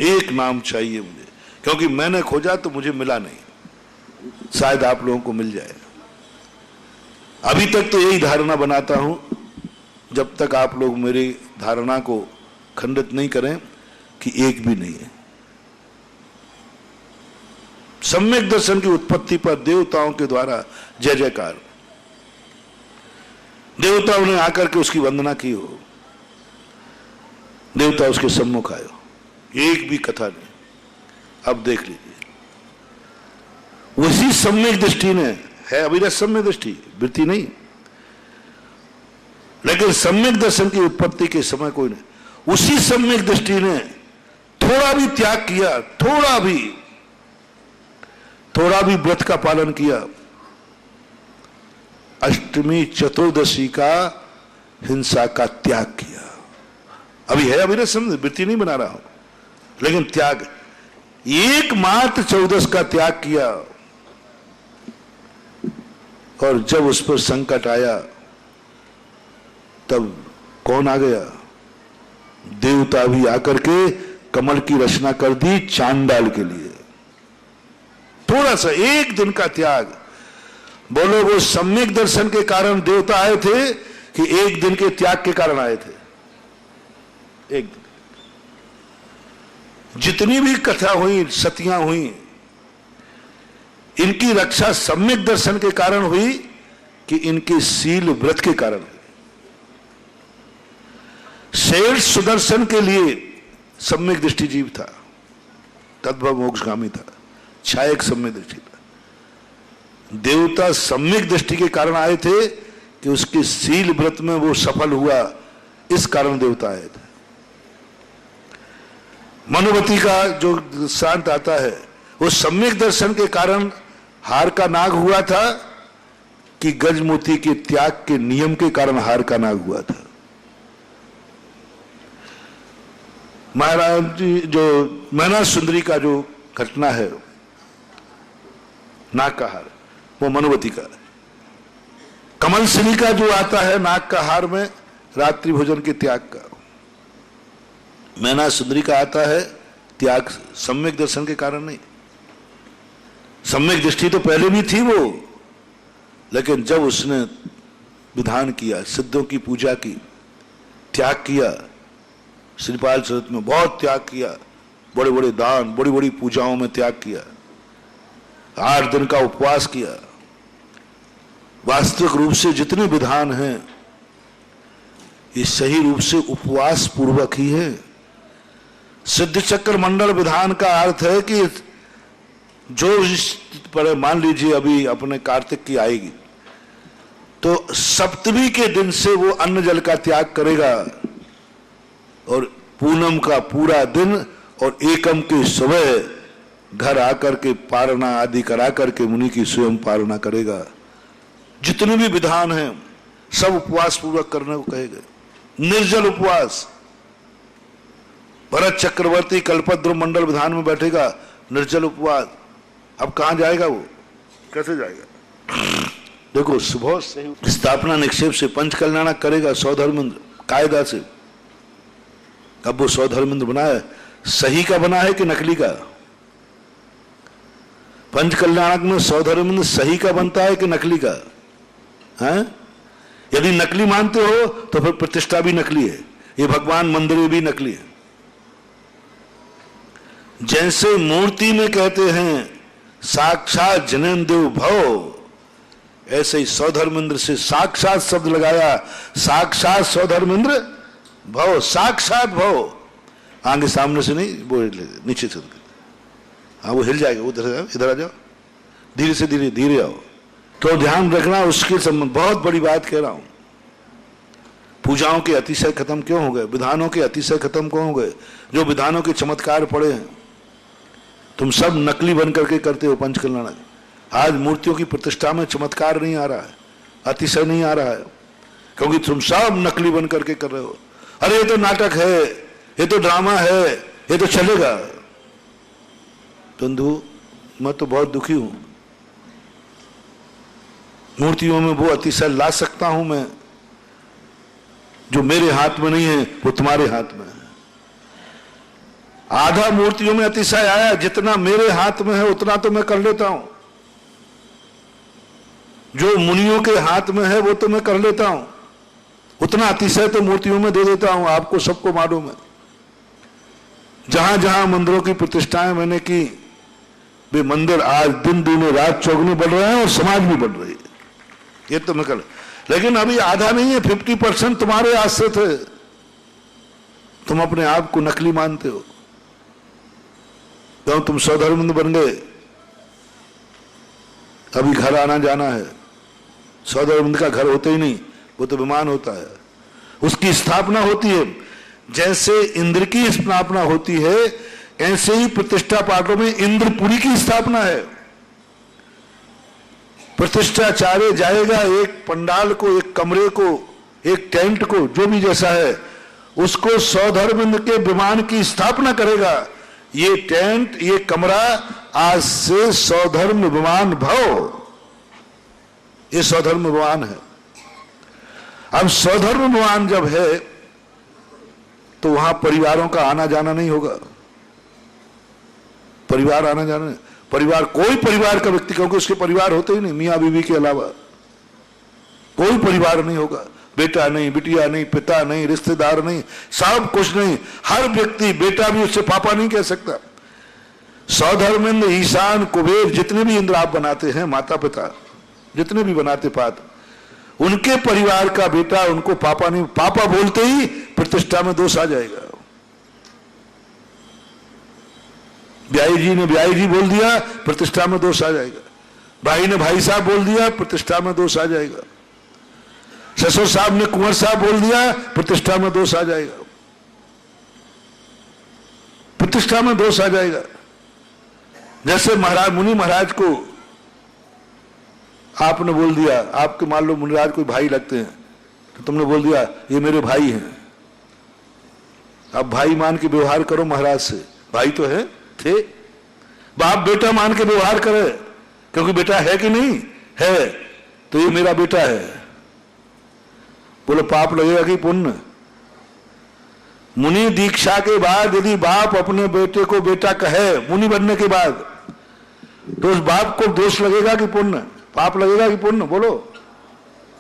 एक नाम चाहिए मुझे, क्योंकि मैंने खोजा तो मुझे मिला नहीं, शायद आप लोगों को मिल जाए। अभी तक तो यही धारणा बनाता हूं, जब तक आप लोग मेरी धारणा को खंडित नहीं करें कि एक भी नहीं है। सम्यक दर्शन की उत्पत्ति पर देवताओं के द्वारा जय जयकार। देवताओं ने आकर के उसकी वंदना की हो, देवता उसके सम्मुख आए हो, एक भी कथा नहीं। अब देख लीजिए, उसी सम्यक दृष्टि ने है, अविरत सम्यक दृष्टि, वृत्ति नहीं, लेकिन सम्यक दर्शन की उत्पत्ति के समय कोई नहीं, उसी सम्यक दृष्टि ने थोड़ा भी त्याग किया, थोड़ा भी व्रत का पालन किया, अष्टमी चतुर्दशी का हिंसा का त्याग किया। अभी है अविरत सम्यक, वृत्ति नहीं बना रहा हूं, लेकिन त्याग, एकमात्र 14 का त्याग किया। और जब उस पर संकट आया तब कौन आ गया? देवता भी आकर के कमल की रचना कर दी चांडाल के लिए। थोड़ा सा एक दिन का त्याग। बोलो, वो सम्यक दर्शन के कारण देवता आए थे कि एक दिन के त्याग के कारण आए थे? एक दिन। जितनी भी कथा हुई, सतियां हुई, इनकी रक्षा सम्यक दर्शन के कारण हुई कि इनके शील व्रत के कारण हुई। शेर सुदर्शन के लिए सम्यक दृष्टि जीव था, तद्भव मोक्षगामी था, छायक सम्यक दृष्टि था। देवता सम्यक दृष्टि के कारण आए थे कि उसके शील व्रत में वो सफल हुआ, इस कारण देवता आए थे। मनुवती का जो शांत आता है, वो सम्यक दर्शन के कारण हार का नाग हुआ था कि गजमोती के त्याग के नियम के कारण हार का नाग हुआ था? महाराज जी, जो मैना सुंदरी का जो घटना है, नाग का हार, वो मनुवती का है। कमल श्री का जो आता है नाग का हार में, रात्रि भोजन के त्याग का। मैना सुंदरी का आता है त्याग सम्यक दर्शन के कारण नहीं। सम्यक दृष्टि तो पहले भी थी वो, लेकिन जब उसने विधान किया, सिद्धों की पूजा की, त्याग किया, श्रीपाल चरित में बहुत त्याग किया, बड़े बड़े दान, बड़ी बड़ी पूजाओं में त्याग किया, 8 दिन का उपवास किया। वास्तविक रूप से जितने विधान हैं ये सही रूप से उपवास पूर्वक ही है। सिद्ध चक्र मंडल विधान का अर्थ है कि जो पर मान लीजिए अभी अपने कार्तिक की आएगी तो सप्तमी के दिन से वो अन्न जल का त्याग करेगा, और पूनम का पूरा दिन और एकम की सुबह घर आकर के पारणा आदि करा करके मुनि की स्वयं पारणा करेगा। जितने भी विधान हैं सब उपवास पूर्वक करने को कहे गए। निर्जल उपवास। भरत चक्रवर्ती कल्पद्रुम मंडल विधान में बैठेगा, निर्जल उपवास। अब कहां जाएगा वो, कैसे जाएगा? देखो, सुबह से स्थापना निक्षेप से पंच कल्याणक करेगा, सौधर्मेंद्र कायदा से। अब वो सौधर्मेंद्र बना है, सही का बना है कि नकली का? पंच कल्याणक में सौधर्मेंद्र सही का बनता है कि नकली का? हैं? यदि नकली मानते हो तो फिर प्रतिष्ठा भी नकली है, ये भगवान मंदिर भी नकली है। जैसे मूर्ति में कहते हैं साक्षात जनेन्द्र भव, ऐसे ही सौधर्मेंद्र से साक्षात शब्द लगाया, साक्षात सौधर्मेंद्र भव, साक्षात भव। आगे सामने से नहीं, वो नीचे से। हाँ, वो हिल जाएगा, इधर आ जाओ, धीरे से धीरे धीरे आओ। तो ध्यान रखना उसके संबंध। बहुत बड़ी बात कह रहा हूं। पूजाओं के अतिशय खत्म क्यों हो गए? विधानों के अतिशय खत्म क्यों हो गए? जो विधानों के चमत्कार पड़े हैं, तुम सब नकली बन करके करते हो पंच कल्याणक। आज मूर्तियों की प्रतिष्ठा में चमत्कार नहीं आ रहा है, अतिशय नहीं आ रहा है, क्योंकि तुम सब नकली बन करके कर रहे हो। अरे ये तो नाटक है, ये तो ड्रामा है, ये तो चलेगा। बंधु, मैं तो बहुत दुखी हूं। मूर्तियों में वो अतिशय ला सकता हूं मैं जो मेरे हाथ में नहीं है, वो तुम्हारे हाथ में है। आधा मूर्तियों में अतिशय आया, जितना मेरे हाथ में है उतना तो मैं कर लेता हूं। जो मुनियों के हाथ में है वो तो मैं कर लेता हूं, उतना अतिशय तो मूर्तियों में दे देता हूं। आपको सबको मालूम है, जहां जहां मंदिरों की प्रतिष्ठाएं मैंने की, वे मंदिर आज दिन दूने रात चौगुने बढ़ रहे हैं और समाज भी बढ़ रही है। ये तो मैं कर, लेकिन अभी आधा नहीं है, 50% तुम्हारे आश्रित है। तुम अपने आप को नकली मानते हो, क्यों? तुम स्वधर्मंद बन गए। अभी घर आना जाना है, स्वधर्मंद का घर होता ही नहीं, वो तो विमान होता है, उसकी स्थापना होती है। जैसे इंद्र की स्थापना होती है, ऐसे ही प्रतिष्ठा पाठों में इंद्रपुरी की स्थापना है। प्रतिष्ठाचार्य जाएगा, एक पंडाल को, एक कमरे को, एक टेंट को, जो भी जैसा है, उसको स्वधर्मंद के विमान की स्थापना करेगा। ये टेंट, ये कमरा आज से स्वधर्म विमान भव, ये स्वधर्म विमान है। अब स्वधर्म विमान जब है तो वहां परिवारों का आना जाना नहीं होगा। परिवार आना जाना नहीं, परिवार, कोई परिवार का व्यक्ति, क्योंकि उसके परिवार होते ही नहीं, मियां बीवी के अलावा कोई परिवार नहीं होगा। बेटा नहीं, बिटिया नहीं, पिता नहीं, रिश्तेदार नहीं, सब कुछ नहीं। हर व्यक्ति, बेटा भी उससे पापा नहीं कह सकता। स्वधर्मेंद्र, ईशान, कुबेर, जितने भी इंद्र आप बनाते हैं, माता पिता जितने भी बनाते पात, उनके परिवार का बेटा उनको पापा नहीं, पापा बोलते ही प्रतिष्ठा में दोष आ जाएगा। ब्याई जी ने ब्याई जी बोल दिया, प्रतिष्ठा में दोष आ जाएगा। भाई ने भाई साहब बोल दिया, प्रतिष्ठा में दोष आ जाएगा। ससुर साहब ने कुंवर साहब बोल दिया, प्रतिष्ठा में दोष आ जाएगा। प्रतिष्ठा में दोष आ जाएगा। जैसे महाराज, मुनि महाराज को आपने बोल दिया, आपके मान लो मुनिराज कोई भाई लगते हैं, तो तुमने बोल दिया ये मेरे भाई हैं। अब भाई मान के व्यवहार करो महाराज से, भाई तो है, थे। बाप बेटा मान के व्यवहार करे, क्योंकि बेटा है कि नहीं है, तो ये मेरा बेटा है। बोलो पाप लगेगा कि पुण्य? मुनि दीक्षा के बाद यदि बाप अपने बेटे को बेटा कहे मुनि बनने के बाद, तो उस बाप को दोष लगेगा कि पुण्य? पाप लगेगा कि पुण्य? बोलो।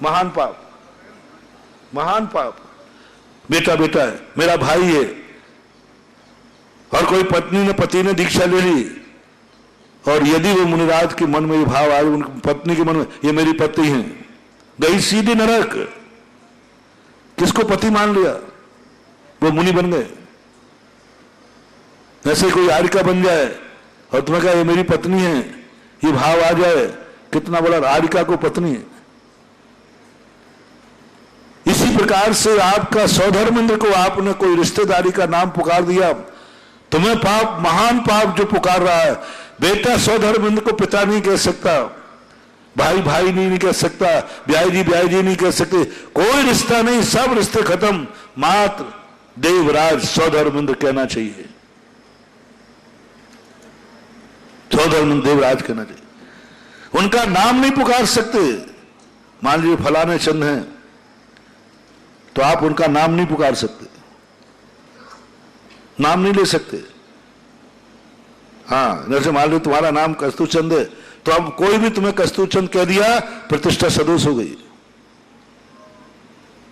महान पाप, महान पाप। बेटा बेटा है, मेरा भाई है। और कोई पत्नी ने, पति ने दीक्षा ले ली, और यदि वो मुनिराज के मन में ये भाव आए, उनकी पत्नी के मन में, ये मेरी पत्नी है, गई सीधे नरक। किसको पति मान लिया? वो मुनि बन गए। ऐसे कोई आर्यिका बन जाए और तुम्हें कहा ये मेरी पत्नी है, ये भाव आ जाए, कितना बड़ा आर्यिका को पत्नी है। इसी प्रकार से आपका स्वधर्मेंद्र को आपने कोई रिश्तेदारी का नाम पुकार दिया, तुम्हें पाप, महान पाप जो पुकार रहा है। बेटा स्वधर्मेंद्र को पिता नहीं कह सकता, भाई भाई नहीं कह सकता, ब्याई जी नहीं कह सकते, कोई रिश्ता नहीं, सब रिश्ते खत्म। मात्र देवराज स्वधर्मेंद्र कहना चाहिए, स्वधर्मेंद्र देवराज कहना चाहिए। उनका नाम नहीं पुकार सकते। मान लीजिए फलाने चंद हैं, तो आप उनका नाम नहीं पुकार सकते, नाम नहीं ले सकते। हाँ, जैसे मान लीजिए तुम्हारा नाम कस्तूरचंद है, तो अब कोई भी तुम्हें कस्तूरचंद कह दिया, प्रतिष्ठा सदोष हो गई।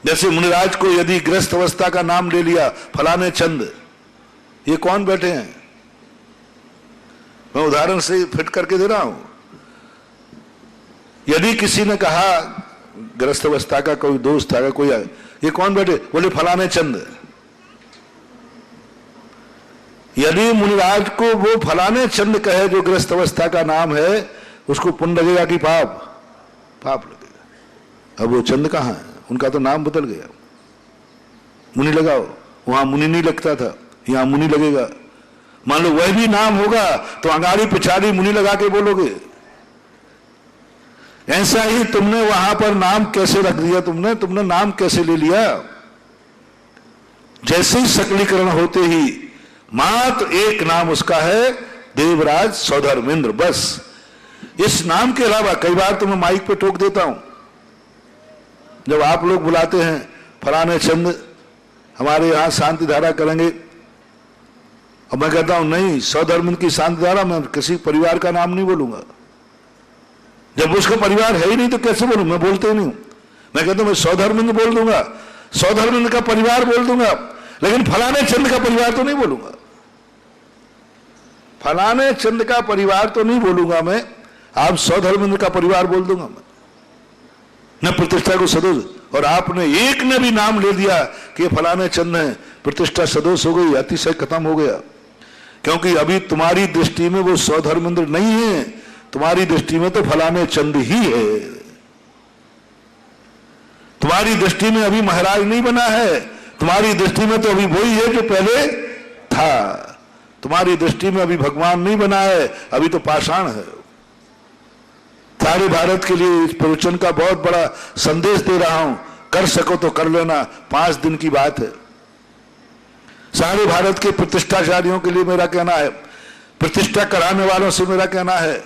जैसे मुनिराज को यदि गृहस्थ अवस्था का नाम ले लिया, फलाने चंद, ये कौन बैठे हैं? मैं उदाहरण से फिट करके दे रहा हूं। यदि किसी ने कहा, गृहस्थ अवस्था का कोई दोस्त था, कोई आए, ये कौन बैठे? बोले फलाने चंद। यदि मुनिराज को वो फलाने चंद कहे जो गृहस्थ अवस्था का नाम है, उसको पुण्य लगेगा कि पाप? पाप लगेगा। अब वो चंद कहाँ है? उनका तो नाम बदल गया। मुनि लगाओ, वहां मुनि नहीं लगता था, यहां मुनि लगेगा। मान लो वह भी नाम होगा तो अंगाड़ी पिछाड़ी मुनि लगा के बोलोगे। ऐसा ही तुमने वहां पर नाम कैसे रख दिया? तुमने नाम कैसे ले लिया? जैसे ही सकलीकरण होते ही मात्र एक नाम उसका है, देवराज स्वधर्मेंद्र, बस। इस नाम के अलावा कई बार तो मैं माइक पे टोक देता हूं, जब आप लोग बुलाते हैं फलाने चंद हमारे यहां शांति धारा करेंगे, और मैं कहता हूं नहीं, स्वधर्मेंद्र की शांति धारा, मैं किसी परिवार का नाम नहीं बोलूंगा। जब उसका परिवार है ही नहीं तो कैसे बोलूं? मैं बोलते ही नहीं हूं। मैं कहता हूं मैं स्वधर्मेंद्र बोल दूंगा, स्वधर्मेंद्र का परिवार बोल दूंगा, लेकिन फलाने चंद का परिवार तो नहीं बोलूंगा। फलाने चंद का परिवार तो नहीं बोलूंगा मैं, आप सौधर्मेंद्र का परिवार बोल दूंगा मैं, न प्रतिष्ठा को सदोष। और आपने एक ने भी नाम ले दिया कि फलाने चंद है, प्रतिष्ठा सदोष हो गई, अतिशय खत्म हो गया। क्योंकि अभी तुम्हारी दृष्टि में वो सौधर्मेंद्र नहीं है, तुम्हारी दृष्टि में तो फलाने चंद ही है। तुम्हारी दृष्टि में अभी महाराज नहीं बना है, तुम्हारी दृष्टि में तो अभी वही है जो पहले था। तुम्हारी दृष्टि में अभी भगवान नहीं बना है, अभी तो पाषाण है। सारे भारत के लिए इस प्रवचन का बहुत बड़ा संदेश दे रहा हूं, कर सको तो कर लेना, 5 दिन की बात है। सारे भारत के प्रतिष्ठाचारियों के लिए मेरा कहना है, प्रतिष्ठा कराने वालों से मेरा कहना है,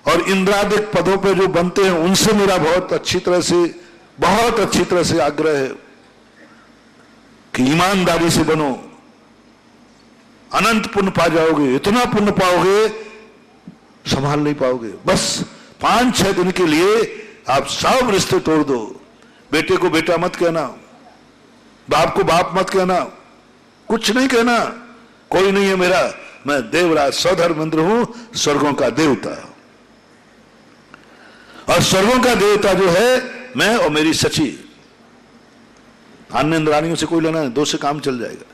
और इंद्रादिक पदों पे जो बनते हैं उनसे मेरा बहुत अच्छी तरह से आग्रह है कि ईमानदारी से बनो, अनंत पुण्य पा जाओगे। इतना पुण्य पाओगे संभाल नहीं पाओगे। बस 5-6 दिन के लिए आप सब रिश्ते तोड़ दो। बेटे को बेटा मत कहना, बाप को बाप मत कहना, कुछ नहीं कहना, कोई नहीं है मेरा, मैं देवराज सौधर्मेंद्र हूं, स्वर्गों का देवता। और स्वर्गों का देवता जो है मैं और मेरी सची। अन्य इंद्राणियों से कोई लेना है, 2 से काम चल जाएगा।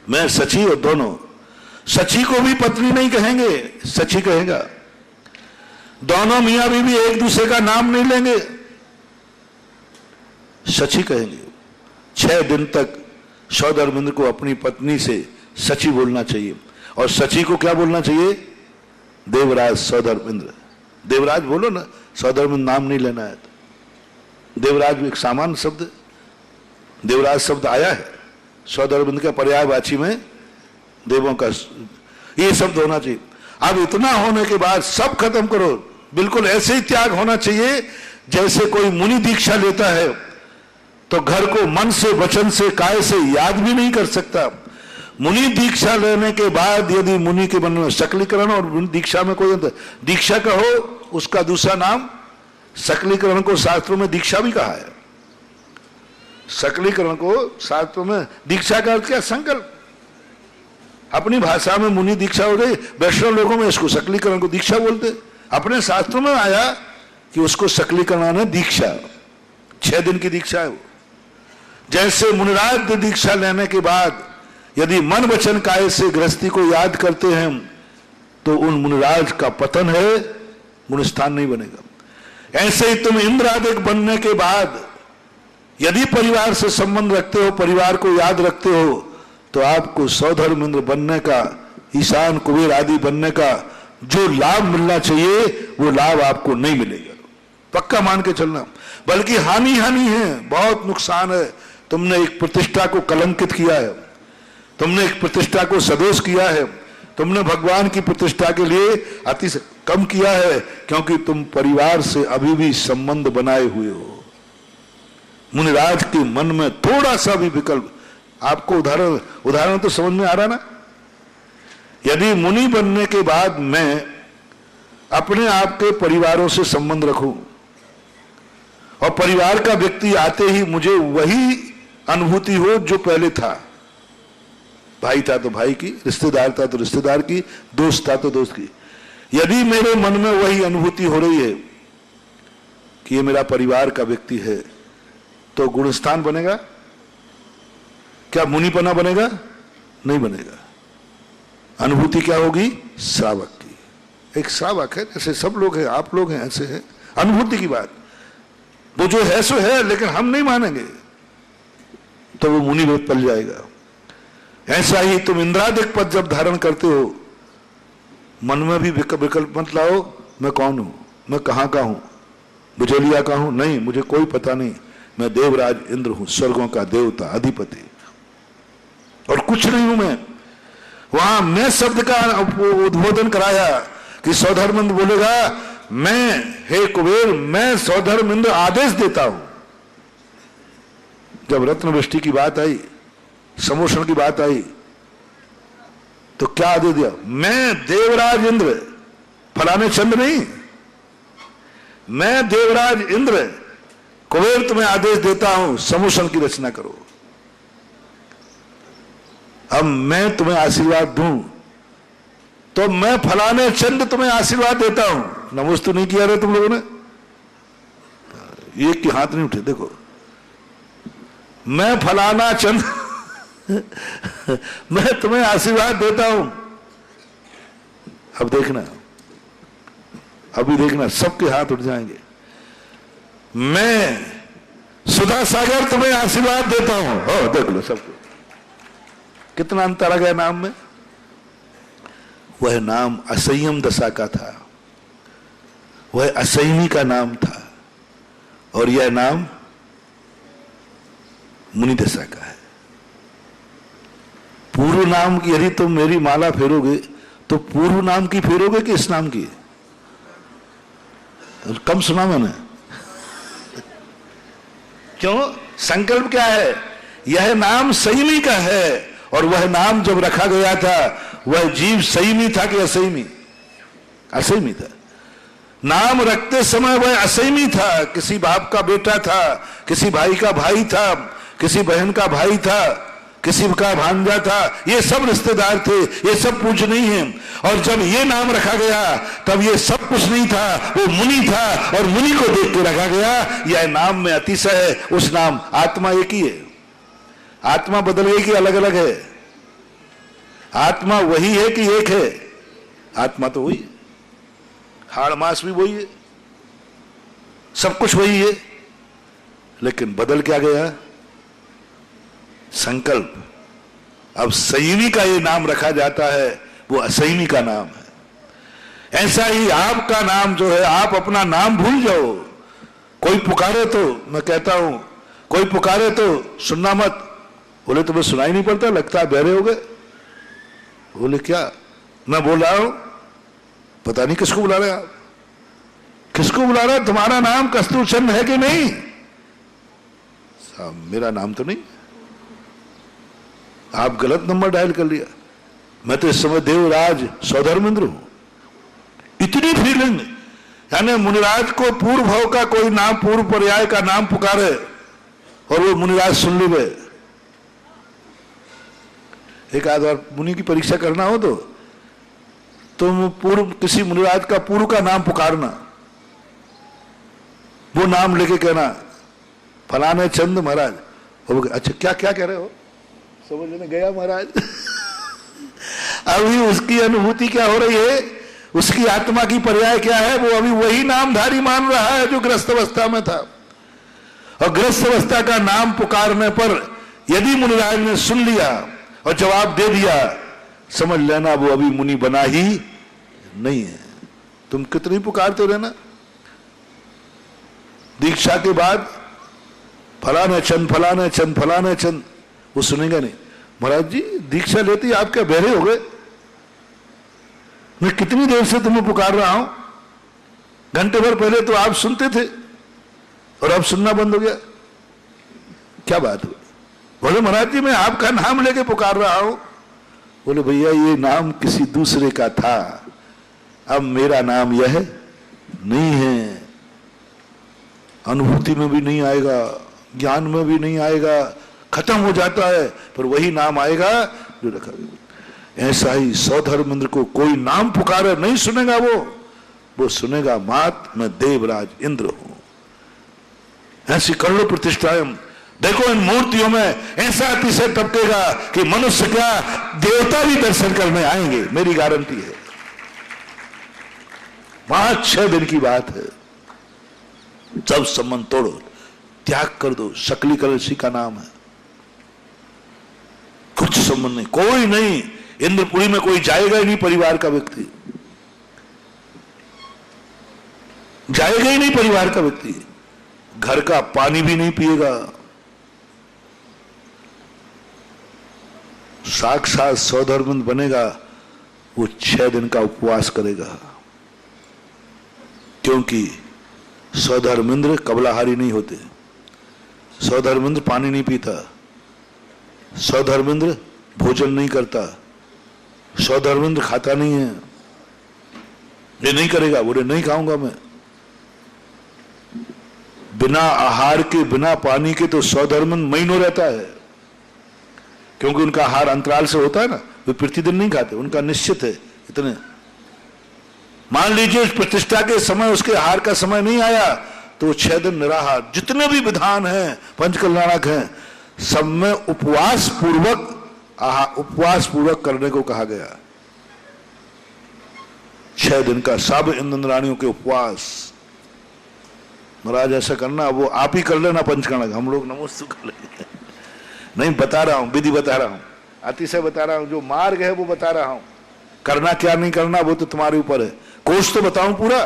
मैं सची और दोनों, सची को भी पत्नी नहीं कहेंगे, सची कहेगा। दोनों मियां बीवी एक दूसरे का नाम नहीं लेंगे, सची कहेंगे। 6 दिन तक सौधर्मेंद्र को अपनी पत्नी से सची बोलना चाहिए, और सची को क्या बोलना चाहिए? देवराज सौधर्मेंद्र। देवराज बोलो ना, सौधर्मेंद्र नाम नहीं लेना है। देवराज भी एक सामान्य शब्द, देवराज शब्द आया है सौधर्मेंद्र का पर्यायवाची में, देवों का ये शब्द होना चाहिए। अब इतना होने के बाद सब खत्म करो, बिल्कुल ऐसे ही त्याग होना चाहिए जैसे कोई मुनि दीक्षा लेता है तो घर को मन से, वचन से, काय से याद भी नहीं कर सकता। मुनि दीक्षा लेने के बाद यदि मुनि के मन में सकलीकरण और दीक्षा में कोई अंतर, दीक्षा का हो उसका दूसरा नाम सकलीकरण को शास्त्रों में दीक्षा भी कहा है। सकलीकरण को शास्त्रों में दीक्षा का अर्थ क्या? संकल्प। अपनी भाषा में मुनि दीक्षा हो गई, वैष्णव लोगों में इसको सकलीकरण को दीक्षा बोलते। अपने शास्त्रों में आया कि उसको सकलीकरण है दीक्षा, 6 दिन की दीक्षा है वो। जैसे मुनिराज दीक्षा लेने के बाद यदि मन वचन काय से गृहस्थी को याद करते हैं तो उन मुनिराज का पतन है, गुणस्थान नहीं बनेगा। ऐसे ही तुम इंद्रादिक बनने के बाद यदि परिवार से संबंध रखते हो, परिवार को याद रखते हो, तो आपको सौधर्मेंद्र बनने का, ईशान कुबेर आदि बनने का जो लाभ मिलना चाहिए वो लाभ आपको नहीं मिलेगा। पक्का मान के चलना, बल्कि हानि है, बहुत नुकसान है। तुमने एक प्रतिष्ठा को कलंकित किया है, तुमने एक प्रतिष्ठा को सदोष किया है, तुमने भगवान की प्रतिष्ठा के लिए अति कम किया है, क्योंकि तुम परिवार से अभी भी संबंध बनाए हुए हो। मुनिराज के मन में थोड़ा सा भी विकल्प, आपको उदाहरण तो समझ में आ रहा ना? यदि मुनि बनने के बाद मैं अपने आप के परिवारों से संबंध रखूं और परिवार का व्यक्ति आते ही मुझे वही अनुभूति हो जो पहले था, भाई था तो भाई की, रिश्तेदार था तो रिश्तेदार की, दोस्त था तो दोस्त की, यदि मेरे मन में वही अनुभूति हो रही है कि ये मेरा परिवार का व्यक्ति है, तो गुणस्थान बनेगा क्या? मुनिपना बनेगा? नहीं बनेगा। अनुभूति क्या होगी? श्रावक की। एक श्रावक है, जैसे सब लोग हैं, आप लोग हैं, ऐसे है अनुभूति की बात। वो जो है सो है, लेकिन हम नहीं मानेंगे तो वो मुनि में पल जाएगा। ऐसा ही तुम इंद्रादिक पद जब धारण करते हो, मन में भी विकल्प मत लाओ, मैं कौन हूं, मैं कहां का हूं, बुझेलिया का हूं, नहीं, मुझे कोई पता नहीं, मैं देवराज इंद्र हूं, स्वर्गों का देवता, अधिपति, और कुछ नहीं हूं मैं। वहां मैं शब्द का उद्बोधन कराया कि सौधर्मेंद्र बोलेगा, मैं, हे कुबेर, मैं सौधर्मेंद्र आदेश देता हूं। जब रत्न वृष्टि की बात आई, समोषण की बात आई, तो क्या आदेश दिया? मैं देवराज इंद्र, फलाने चंद्र नहीं, मैं देवराज इंद्र कुबेर तुम्हें आदेश देता हूं, समोषण की रचना करो। अब मैं तुम्हें आशीर्वाद दूं तो तो मैं फलाने चंद तुम्हें आशीर्वाद देता हूं। नमोस्तु नहीं किया रे तुम लोगों ने, एक के हाथ नहीं उठे। देखो, मैं फलाना चंद मैं तुम्हें आशीर्वाद देता हूं। अब देखना, अभी देखना, सबके हाथ उठ जाएंगे। मैं सुधा सागर तुम्हें आशीर्वाद देता हूं। हो, देख लो सबको, कितना अंतर आ गया नाम में। वह नाम असंयम दशा का था, वह असंयमी का नाम था, और यह नाम मुनि दशा का है। पूर्व नाम की यदि तुम मेरी माला फेरोगे तो पूर्व नाम की फेरोगे कि इस नाम की? कम सुना मैंने। क्यों? संकल्प क्या है? यह नाम संयमी का है, और वह नाम जब रखा गया था वह जीव संयमी था कि असंयमी? असंयमी था। नाम रखते समय वह असंयमी था। किसी बाप का बेटा था, किसी भाई का भाई था, किसी बहन का भाई था, किसी का भांजा था, ये सब रिश्तेदार थे, ये सब पूजनीय हैं। और जब ये नाम रखा गया तब ये सब कुछ नहीं था, वो मुनि था, और मुनि को देख के रखा गया। यह नाम में अतिशय है। उस नाम आत्मा एक ही है। आत्मा बदल गई कि अलग अलग है? आत्मा वही है कि एक है? आत्मा तो वही है, हाड़ मास भी वही है, सब कुछ वही है, लेकिन बदल क्या गया? संकल्प। अब संयमी का ये नाम रखा जाता है, वो असंयमी का नाम है। ऐसा ही आपका नाम जो है, आप अपना नाम भूल जाओ। कोई पुकारे तो, मैं कहता हूं, कोई पुकारे तो सुनना मत। बोले तुम्हें सुनाई नहीं पड़ता, लगता है बहरे हो गए। बोले क्या? मैं बोल रहा हूं, पता नहीं किसको बुला रहे आप, किसको बुला रहे? तुम्हारा नाम कस्तूर चंद है कि नहीं? साहब, मेरा नाम तो नहीं। आप गलत नंबर डायल कर लिया। मैं तो इस समय देवराज सौधर्मेंद्र हूं। इतनी फीलिंग, यानी मुनिराज को पूर्व भाव का कोई नाम, पूर्व पर्याय का नाम पुकारे और वो मुनिराज सुन ली। वे एक आध बार मुनि की परीक्षा करना हो तो तुम पूर्व किसी मुनिराज का पूर्व का नाम पुकारना, वो नाम लेके कहना फलाने चंद महाराज। अच्छा क्या क्या कह रहे हो? समझ में गया महाराज। अभी उसकी अनुभूति क्या हो रही है, उसकी आत्मा की पर्याय क्या है? वो अभी वही नामधारी मान रहा है जो ग्रस्त अवस्था में था। और ग्रस्त अवस्था का नाम पुकारने पर यदि मुनिराज ने सुन लिया और जवाब दे दिया, समझ लेना वो अभी मुनि बना ही नहीं है। तुम कितनी पुकारते रहना, दीक्षा के बाद फलाने चंद फलाने चंद फलाने चंद, वो सुनेगा नहीं। महाराज जी दीक्षा लेते ही आप क्या बहरे हो गए? मैं कितनी देर से तुम्हें पुकार रहा हूं, घंटे भर पहले तो आप सुनते थे और अब सुनना बंद हो गया, क्या बात हुई? बोले महाराज जी मैं आपका नाम लेके पुकार रहा हूं। बोले भैया ये नाम किसी दूसरे का था, अब मेरा नाम यह नहीं है। अनुभूति में भी नहीं आएगा, ज्ञान में भी नहीं आएगा, खत्म हो जाता है, पर वही नाम आएगा जो रखा गया। ऐसा ही सौधर्मेंद्र को कोई नाम पुकारे नहीं सुनेगा, वो सुनेगा मात मैं देवराज इंद्र हूं। ऐसी करोड़ों प्रतिष्ठाएं देखो इन मूर्तियों में, ऐसा अतिशय टपकेगा कि मनुष्य क्या देवता भी दर्शन करने आएंगे, मेरी गारंटी है। 5-6 दिन की बात है, सब संबंध तोड़ो, त्याग कर दो। शकली कलशी का नाम है, कुछ संबंध नहीं, कोई नहीं। इंद्रपुरी में कोई जाएगा ही नहीं, परिवार का व्यक्ति जाएगा ही नहीं, परिवार का व्यक्ति घर का पानी भी नहीं पिएगा। साक्षात सौधर्मेंद्र बनेगा, वो 6 दिन का उपवास करेगा, क्योंकि सौधर्मेंद्र कबलाहारी नहीं होते। सौधर्मेंद्र पानी नहीं पीता, सौधर्मेंद्र भोजन नहीं करता, सौधर्मेंद्र खाता नहीं है। ये नहीं करेगा, बोले नहीं खाऊंगा मैं। बिना आहार के, बिना पानी के तो सौधर्मेंद्र महीनों रहता है, क्योंकि उनका आहार अंतराल से होता है ना, वे प्रतिदिन नहीं खाते, उनका निश्चित है इतने मान लीजिए प्रतिष्ठा के समय उसके आहार का समय नहीं आया तो 6 दिन निराहार। जितने भी विधान हैं पंचकल्याणक हैं, सब में उपवास पूर्वक करने को कहा गया। 6 दिन का सब इंद्राणियों के उपवास। महाराज ऐसा करना, वो आप ही कर लेना पंचकल्याणक, हम लोग नमोस्तु कर लेंगे। नहीं, बता रहा हूं, विधि बता रहा हूं, अतिशय बता रहा हूं, जो मार्ग है वो बता रहा हूं। करना क्या नहीं करना वो तो तुम्हारे ऊपर है। कोर्स तो बताऊं पूरा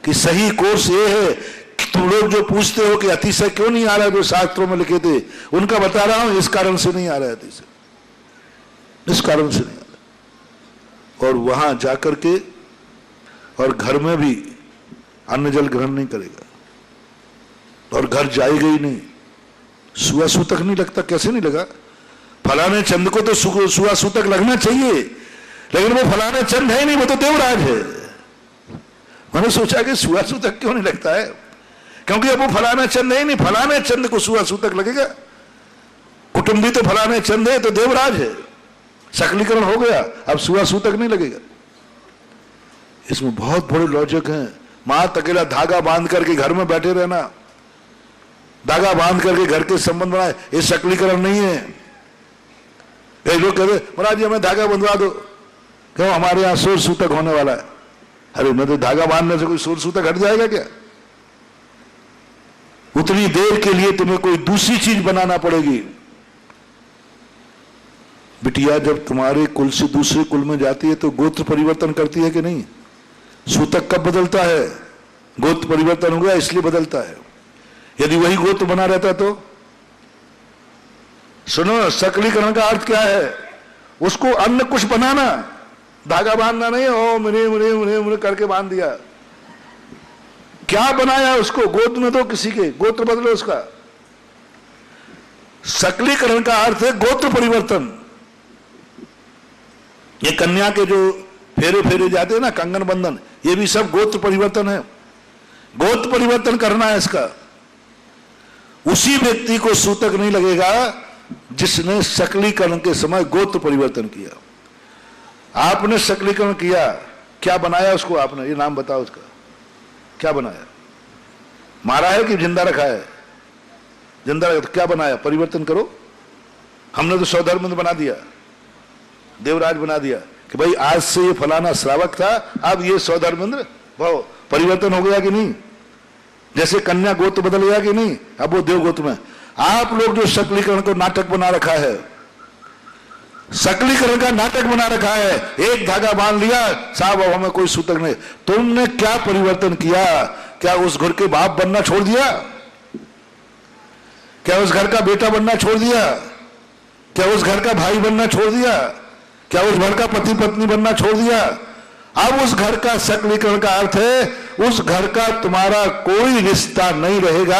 कि सही कोर्स ये है कि तुम लोग जो पूछते हो कि अतिशय क्यों नहीं आ रहा है, जो शास्त्रों में लिखे थे उनका बता रहा हूं, इस कारण से नहीं आ रहा है अतिशय, इस कारण से नहीं आ रहा। और वहां जाकर के और घर में भी अन्न जल ग्रहण नहीं करेगा और घर जाएगा ही नहीं। सुआ सूतक नहीं लगता, कैसे नहीं लगा? फलाने चंद को तो सुआ सूतक लगना चाहिए, लेकिन वो फलाने चंद है नहीं, वो तो देवराज है। मैंने सोचा कि सुआ सूतक क्यों नहीं लगता है, क्योंकि अब वो फलाना चंद है ही नहीं, फलाने चंद को सुआ सूतक लगेगा। कुटुंबी तो फलाने चंद है तो देवराज है, सकलीकरण हो गया, अब सुआ सूतक नहीं लगेगा। इसमें बहुत बड़े लॉजिक हैं। मां अकेला धागा बांध करके घर में बैठे रहना, धागा बांध करके घर के संबंध बनाए, ये सकलीकरण नहीं है। कई लोग कहते महाराज जी हमें धागा बंधवा दो, क्यों? हमारे यहां सूर सूतक होने वाला है। अरे मैं तो धागा बांधने से कोई सूर सूतक हट जाएगा क्या? उतनी देर के लिए तुम्हें कोई दूसरी चीज बनाना पड़ेगी। बिटिया जब तुम्हारे कुल से दूसरे कुल में जाती है तो गोत्र परिवर्तन करती है कि नहीं? सूतक कब बदलता है? गोत्र परिवर्तन हो गया इसलिए बदलता है। यदि वही गोत्र बना रहता तो? सुनो, सकलीकरण का अर्थ क्या है? उसको अन्य कुछ बनाना, धागा बांधना नहीं। ओ मुरे मुरे मुरे मुरे करके बांध दिया, क्या बनाया उसको? गोत्र में तो किसी के गोत्र बदलो उसका। सकलीकरण का अर्थ है गोत्र परिवर्तन। ये कन्या के जो फेरे फेरे जाते हैं ना, कंगन बंधन, ये भी सब गोत्र परिवर्तन है। गोत्र परिवर्तन करना है इसका। उसी व्यक्ति को सूतक नहीं लगेगा जिसने सकलीकरण के समय गोत्र परिवर्तन किया। आपने सकलीकरण किया, क्या बनाया उसको आपने? ये नाम बताओ उसका, क्या बनाया? मारा है कि जिंदा रखा है? जिंदा रखा तो क्या बनाया? परिवर्तन करो। हमने तो सौधर्म बना दिया, देवराज बना दिया कि भाई आज से ये फलाना श्रावक था, अब ये सौधर्मेंद्र भाव। परिवर्तन हो गया कि नहीं? जैसे कन्या गोत्र बदल गया कि नहीं? अब वो देव गोत्र में। आप लोग जो सकलीकरण को नाटक बना रखा है, सकलीकरण का नाटक बना रखा है, एक धागा बांध लिया साहब अब हमें कोई सूतक नहीं। तुमने क्या परिवर्तन किया? क्या उस घर के बाप बनना छोड़ दिया? क्या उस घर का बेटा बनना छोड़ दिया? क्या उस घर का भाई बनना छोड़ दिया? क्या उस घर का पति पत्नी बनना छोड़ दिया? अब उस घर का सकलीकरण का अर्थ है उस घर का तुम्हारा कोई रिश्ता नहीं रहेगा।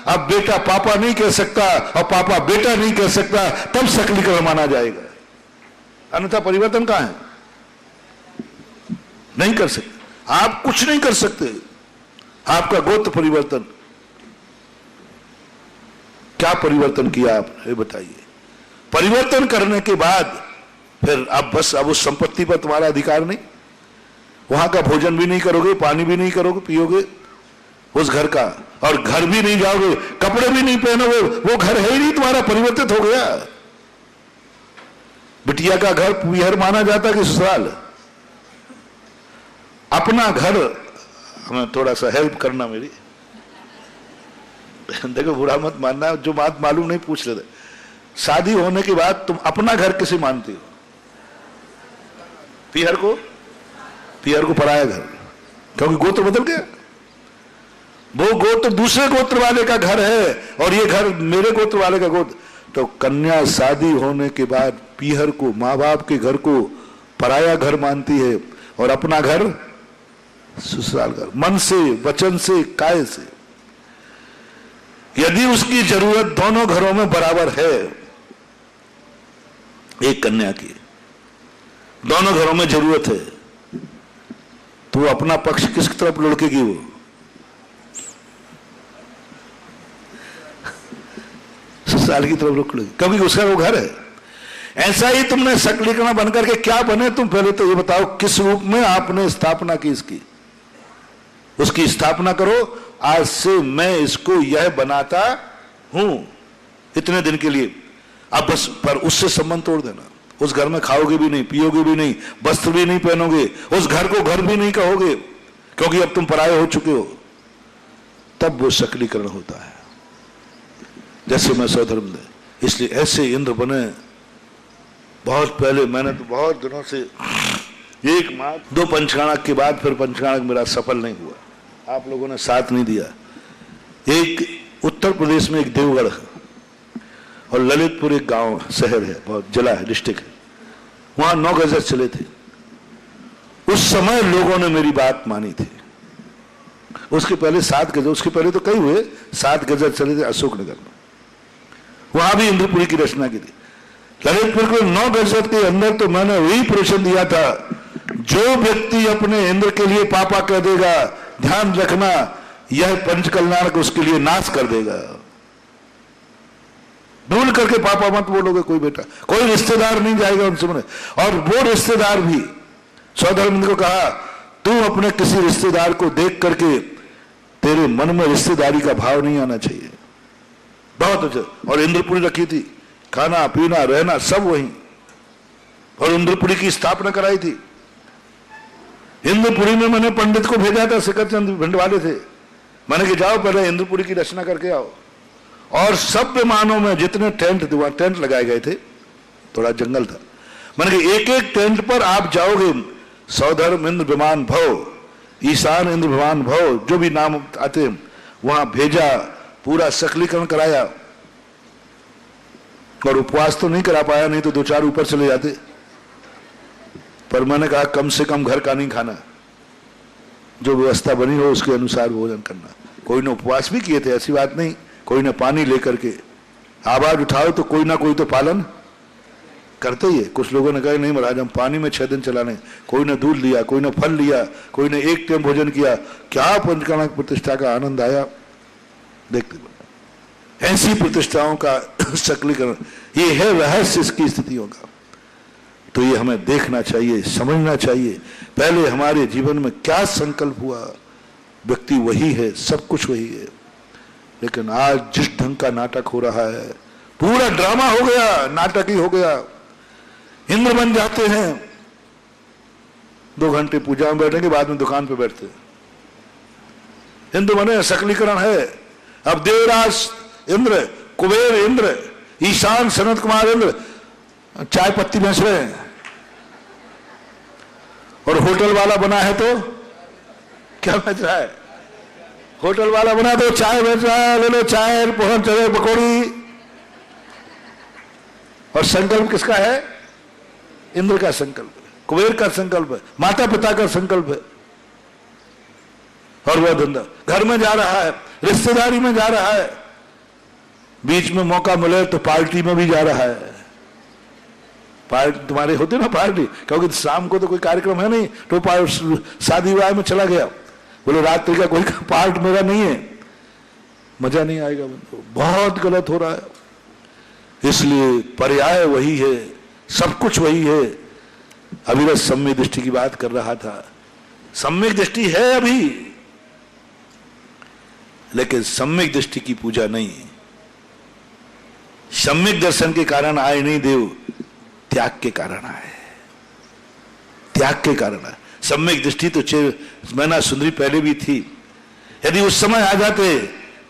अब बेटा पापा नहीं कह सकता और पापा बेटा नहीं कह सकता, तब सकलीकरण माना जाएगा। अन्यथा परिवर्तन कहां है? नहीं कर सकते, आप कुछ नहीं कर सकते। आपका गोत्र परिवर्तन, क्या परिवर्तन किया आपने ये बताइए। परिवर्तन करने के बाद फिर अब बस अब उस संपत्ति पर तुम्हारा अधिकार नहीं, वहां का भोजन भी नहीं करोगे, पानी भी नहीं करोगे पियोगे उस घर का, और घर भी नहीं जाओगे, कपड़े भी नहीं पहनोगे, वो घर है ही नहीं तुम्हारा, परिवर्तित हो गया। बिटिया का घर पियर माना जाता कि ससुराल? अपना घर, हमें थोड़ा सा हेल्प करना मेरी, देखो बुरा मत मानना, जो बात मालूम नहीं पूछ लेते। शादी होने के बाद तुम अपना घर किसे मानती हो? पियर को? पियर को पराया घर, क्योंकि गोत्र बदल गया। वो गोत्र दूसरे गोत्र वाले का घर है और ये घर मेरे गोत्र वाले का गोत्र। तो कन्या शादी होने के बाद पीहर को, माँ बाप के घर को पराया घर मानती है और अपना घर ससुराल घर, मन से, वचन से, काय से। यदि उसकी जरूरत दोनों घरों में बराबर है, एक कन्या की दोनों घरों में जरूरत है, तो अपना पक्ष किस तरफ लुढ़केगी? वो ससुराल की तरफ लुढ़केगी, क्योंकि उसका वो घर है। ऐसा ही तुमने सकलीकरण बनकर के क्या बने तुम? पहले तो ये बताओ किस रूप में आपने स्थापना की इसकी, उसकी स्थापना करो। आज से मैं इसको यह बनाता हूं इतने दिन के लिए, अब बस पर उससे संबंध तोड़ देना। उस घर में खाओगे भी नहीं, पियोगे भी नहीं, वस्त्र भी नहीं पहनोगे, उस घर को घर भी नहीं कहोगे, क्योंकि अब तुम पराये हो चुके हो। तब वो सकलीकरण होता है, जैसे मैं स्वधर्म दे। इसलिए ऐसे इंद्र बने बहुत पहले। मैंने तो बहुत दिनों से एक माह 2 पंचकाणक के बाद फिर पंचकाणक मेरा सफल नहीं हुआ, आप लोगों ने साथ नहीं दिया। एक उत्तर प्रदेश में एक देवगढ़ है और ललितपुर एक गांव शहर है, बहुत जिला है, डिस्ट्रिक्ट है, वहां 9 गजर चले थे। उस समय लोगों ने मेरी बात मानी थी। उसके पहले 7 गजर, उसके पहले तो कई हुए, 7 गजर चले थे अशोकनगर में, वहां भी इंद्रपुरी की रचना की थी। ललितपुर के 9 गजर के अंदर तो मैंने वही प्रवचन दिया था, जो व्यक्ति अपने इंद्र के लिए पापा कह देगा, ध्यान रखना यह पंचकल्याण को उसके लिए नाश कर देगा। भूल करके पापा मत बोलोगे कोई बेटा, कोई रिश्तेदार नहीं जाएगा उनसे मिलने। और वो रिश्तेदार भी स्वधर्म को कहा, तू अपने किसी रिश्तेदार को देख करके तेरे मन में रिश्तेदारी का भाव नहीं आना चाहिए। बहुत अच्छा। और इंद्रपुरी रखी थी, खाना पीना रहना सब वहीं, और इंद्रपुरी की स्थापना कराई थी। इंद्रपुरी में मैंने पंडित को भेजा था, शिखरचंद भिंडवाले थे, मैंने कि जाओ पहले इंद्रपुरी की रचना करके आओ। और सब विमानों में जितने टेंट थे वहां टेंट लगाए गए थे, थोड़ा जंगल था, मैंने कि एक एक टेंट पर आप जाओगे, सौधर्म इंद्र विमान भव, ईशान इंद्र विमान भव, जो भी नाम आते वहां भेजा, पूरा सकलीकरण कराया। और उपवास तो नहीं करा पाया, नहीं तो 2-4 ऊपर चले जाते, पर मैंने कहा कम से कम घर का नहीं खाना, जो व्यवस्था बनी हो उसके अनुसार भोजन करना। कोई ने उपवास भी किए थे, ऐसी बात नहीं, कोई ने पानी लेकर के आवाज उठाओ तो कोई ना कोई तो पालन करते ही है। कुछ लोगों ने कहा नहीं महाराज हम पानी में 6 दिन चलाने, कोई ने दूध लिया, कोई ने फल लिया, कोई ने एक टाइम भोजन किया। क्या पंचकाणक प्रतिष्ठा का आनंद आया देखते। ऐसी प्रतिष्ठाओं का सकलीकरण, ये है रहस्य इसकी स्थितियों का। तो ये हमें देखना चाहिए, समझना चाहिए, पहले हमारे जीवन में क्या संकल्प हुआ, व्यक्ति वही है, सब कुछ वही है। लेकिन आज जिस ढंग का नाटक हो रहा है, पूरा ड्रामा हो गया, नाटक ही हो गया। इंद्र बन जाते हैं, 2 घंटे पूजा में बैठेंगे, बाद में दुकान पे बैठते हैं। इंद्र बने, सकलीकरण है। अब देवराज इंद्र, कुबेर इंद्र, ईशान सनत कुमार इंद्र चाय पत्ती बेच रहे हैं, और होटल वाला बना है तो क्या बेच रहा है? होटल वाला बना तो चाय बेच रहा है, ले लो चाय, पोहन चले पकौड़ी। और संकल्प किसका है? इंद्र का संकल्प है, कुबेर का संकल्प है, माता पिता का संकल्प है। और वह धंधा घर में जा रहा है, रिश्तेदारी में जा रहा है, बीच में मौका मिले तो पार्टी में भी जा रहा है। पार्टी तुम्हारे होते ना पार्टी, क्योंकि शाम को तो कोई कार्यक्रम है नहीं, तो शादी विवाह में चला गया, बोलो रात्रि का कोई पार्ट मेरा नहीं है, मजा नहीं आएगा। बहुत गलत हो रहा है। इसलिए पर्याय वही है, सब कुछ वही है। अविरत सम्यक दृष्टि की बात कर रहा था, सम्यक दृष्टि है अभी, लेकिन सम्यक दृष्टि की पूजा नहीं। सम्यक दर्शन के कारण आए नहीं देव, त्याग के कारण आए, त्याग के कारण आए। सम्यक दृष्टि तो मैना सुंदरी पहले भी थी, यदि उस समय आ जाते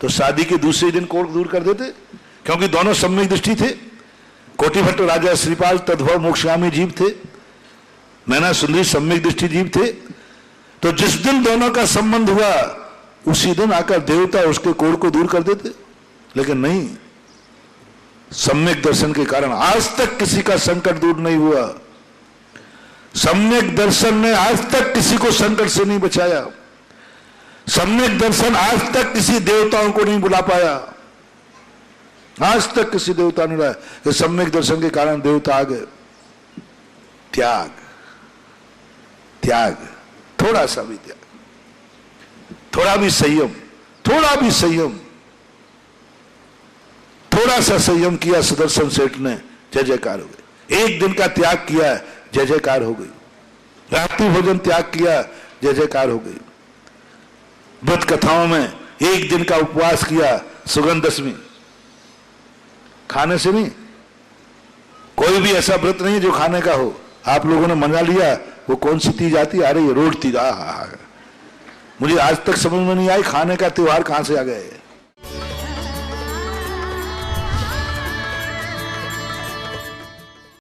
तो शादी के दूसरे दिन कोर्ट दूर कर देते, क्योंकि दोनों सम्यक दृष्टि थे। कोटिभट्ट राजा श्रीपाल तद्भव मोक्षगामी जीव थे, मैना सुंदरी सम्यक दृष्टि जीव थे। तो जिस दिन दोनों का संबंध हुआ उसी दिन आकर देवता उसके कोड़ को दूर कर देते, लेकिन नहीं, सम्यक दर्शन के कारण आज तक किसी का संकट दूर नहीं हुआ। सम्यक दर्शन ने आज तक किसी को संकट से नहीं बचाया। सम्यक दर्शन आज तक किसी देवताओं को नहीं बुला पाया, आज तक किसी देवता ने रहा कि सम्यक दर्शन के कारण देवता आ गए। त्याग, त्याग, थोड़ा सा भी त्याग, थोड़ा भी संयम, थोड़ा भी संयम, थोड़ा सा संयम किया सुदर्शन सेठ ने, जय जयकार हो गए। एक दिन का त्याग किया, जय जयकार हो गई। रात्रि भोजन त्याग किया, जय जयकार हो गई। व्रत कथाओं में एक दिन का उपवास किया, सुगंध दशमी, खाने से नहीं। कोई भी ऐसा व्रत नहीं जो खाने का हो। आप लोगों ने मना लिया, वो कौन सी तीज आती है? अरे ये रोड तीज। मुझे आज तक समझ में नहीं आई खाने का त्योहार कहां से आ गए।